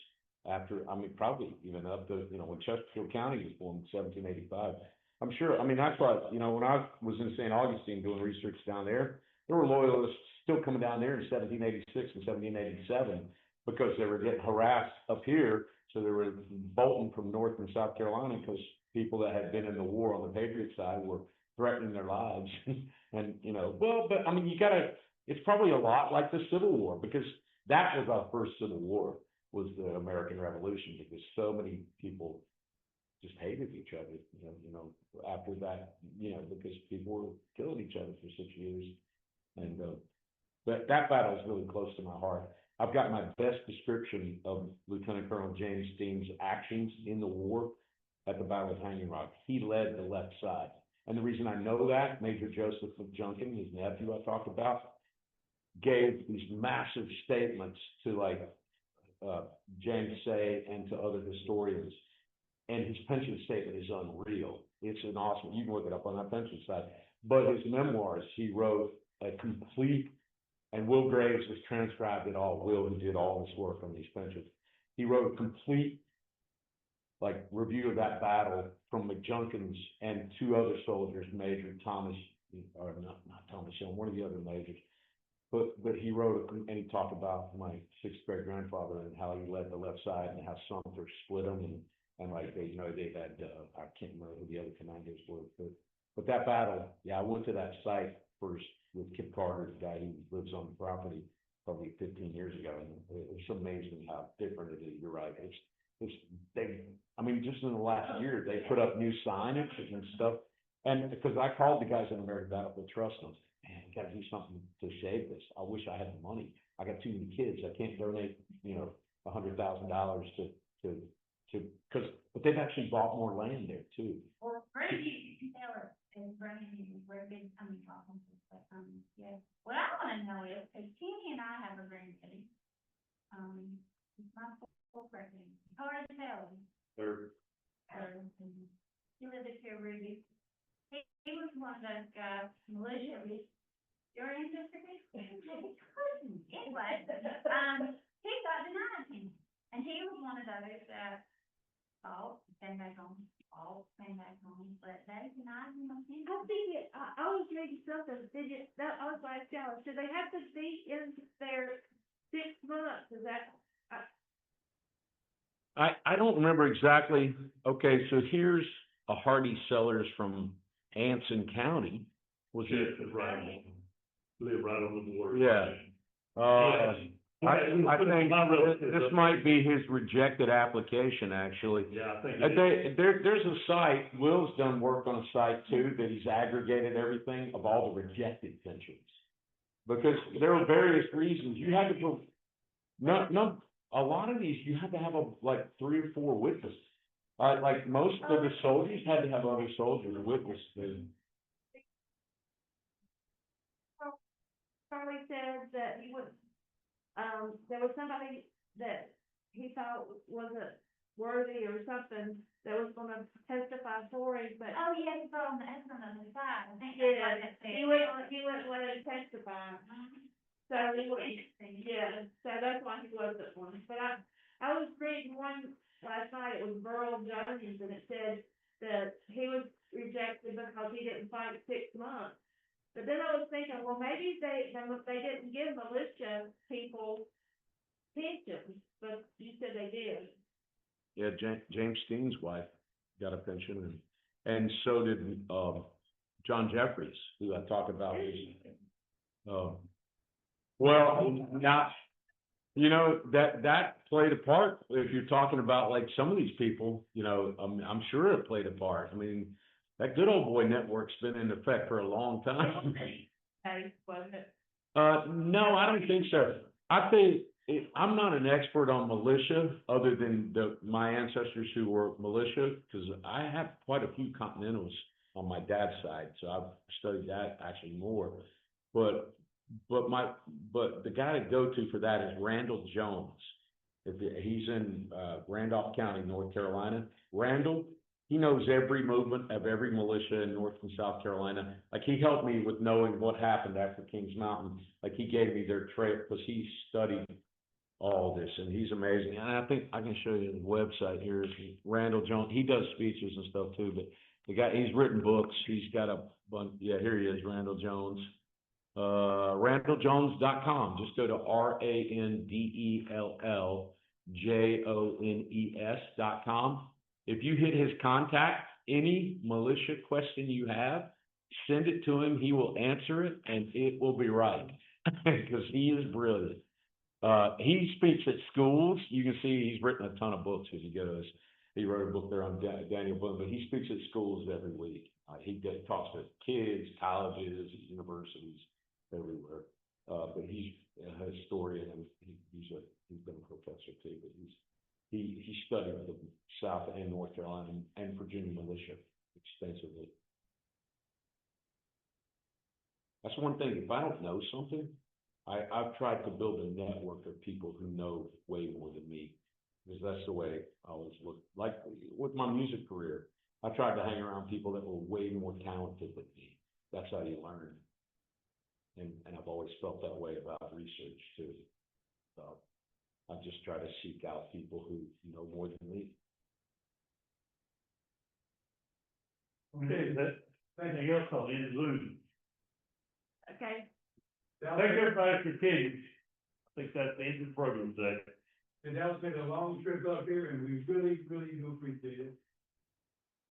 after, probably even up to, when Chesterfield County was formed in 1785. I'm sure, that's why, when I was in St. Augustine doing research down there were loyalists still coming down there in 1786 and 1787 because they were getting harassed up here. So they were bolting from North and South Carolina because people that had been in the war on the Patriot side were threatening their lives. And, it's probably a lot like the Civil War, because that was our first Civil War, was the American Revolution, because so many people just hated each other, after that, because people were killing each other for 6 years. And, that battle is really close to my heart. I've got my best description of Lieutenant Colonel James Dean's actions in the war at the Battle of Hanging Rock. He led the left side. And the reason I know that, Major Joseph McJunkin, his nephew I talked about, gave these massive statements to like, James Say and to other historians. And his pension statement is unreal. It's an awesome, you can look it up on our pension site. But his memoirs, he wrote a complete, and Will Graves has transcribed it all. Will, who did all this work on these pensions. He wrote a complete, like, review of that battle from McJunkins and two other soldiers, Major Thomas, or not Thomas Hill, one of the other majors. But he wrote, and he talked about my sixth great grandfather and how he led the left side and how Sumter split them and like they, you know, they had, I can't remember who the other commanders were, but that battle, yeah, I went to that site first with Kip Carter, the guy who lives on the property, probably 15 years ago, and it's amazing how different it is. You're right. I mean, just in the last year, they put up new signage and stuff. And because I called the guys in American Battlefield Trust and I was like, man, we got to do something to save this. I wish I had the money. I got too many kids. I can't donate, you know, $100,000 but they've actually bought more land there too. Or Brady, Taylor, and Brady, where big coming from, but, yeah. What I wanna know is, cause Kenny and I have a grandkid, it's my full president, Carter Taylor. He lived at here, Ruby. He was one of those guys, militia, your ancestor, anyway, he got denied him, and he was one of those that came back home, but they denied him. I think I was reading something, I was like, should they have to be in their 6 months, is that? I don't remember exactly. Okay, so here's a Hardy Cellars from Anson County. Was it? Right. Live right on the border. Yeah. I think this might be his rejected application, actually. Yeah, I think. There's a site, Will's done work on a site too, that he's aggregated everything of all the rejected pensions. Because there are various reasons, you had to put, a lot of these, you had to have like 3 or 4 witnesses. Like most of the soldiers had to have other soldiers witness them. Charlie said that he would, there was somebody that he thought wasn't worthy or something that was gonna testify for him, but. Oh, yeah, it's on the other side, I think. Yeah, he wouldn't let him testify, so he wouldn't, Interesting. yeah, so that's why he wasn't one, but I was reading one last night, it was Burl Jones, and it said that he was rejected because he didn't fight 6 months. But then I was thinking, well, maybe they didn't give militia people pensions, but you said they did. Yeah, James Steen's wife got a pension, and so did John Jeffries, who I talked about. Well, not, you know, that played a part. If you're talking about like some of these people, you know, I'm sure it played a part. I mean, that good old boy network's been in effect for a long time. Hey, wasn't it? No, I don't think so. I think I'm not an expert on militia, other than my ancestors who were militia, because I have quite a few Continentals on my dad's side, so I've studied that actually more. But the guy to go to for that is Randall Jones. He's in Randolph County, North Carolina. Randall, he knows every movement of every militia in North and South Carolina. Like, he helped me with knowing what happened after Kings Mountain. Like, he gave me their trail because he studied all this, and he's amazing. And I think I can show you his website here. Is Randall Jones. He does speeches and stuff too, but the guy, he's written books. He's got a bunch. Yeah, here he is, Randall Jones. RandallJones.com. Just go to RandellJones.com. If you hit his contact, any militia question you have, send it to him. He will answer it, and it will be right, because he is brilliant. He speaks at schools. You can see he's written a ton of books if you go to this. He wrote a book there on Daniel Boone, but he speaks at schools every week. He talks to kids, colleges, universities, everywhere. But he's a historian, and he's been a professor too, but he studied the South and North Carolina and Virginia militia extensively. That's one thing, if I don't know something, I've tried to build a network of people who know way more than me. Because that's the way I always look, like with my music career, I tried to hang around people that were way more talented than me. That's how you learn. And I've always felt that way about research too. So I just try to seek out people who know more than me. Okay, that, anything else on the illusion? Okay, Thank everybody for attending. I think that's the end of the program today. And that was been a long trip up here, and we really, really do appreciate it.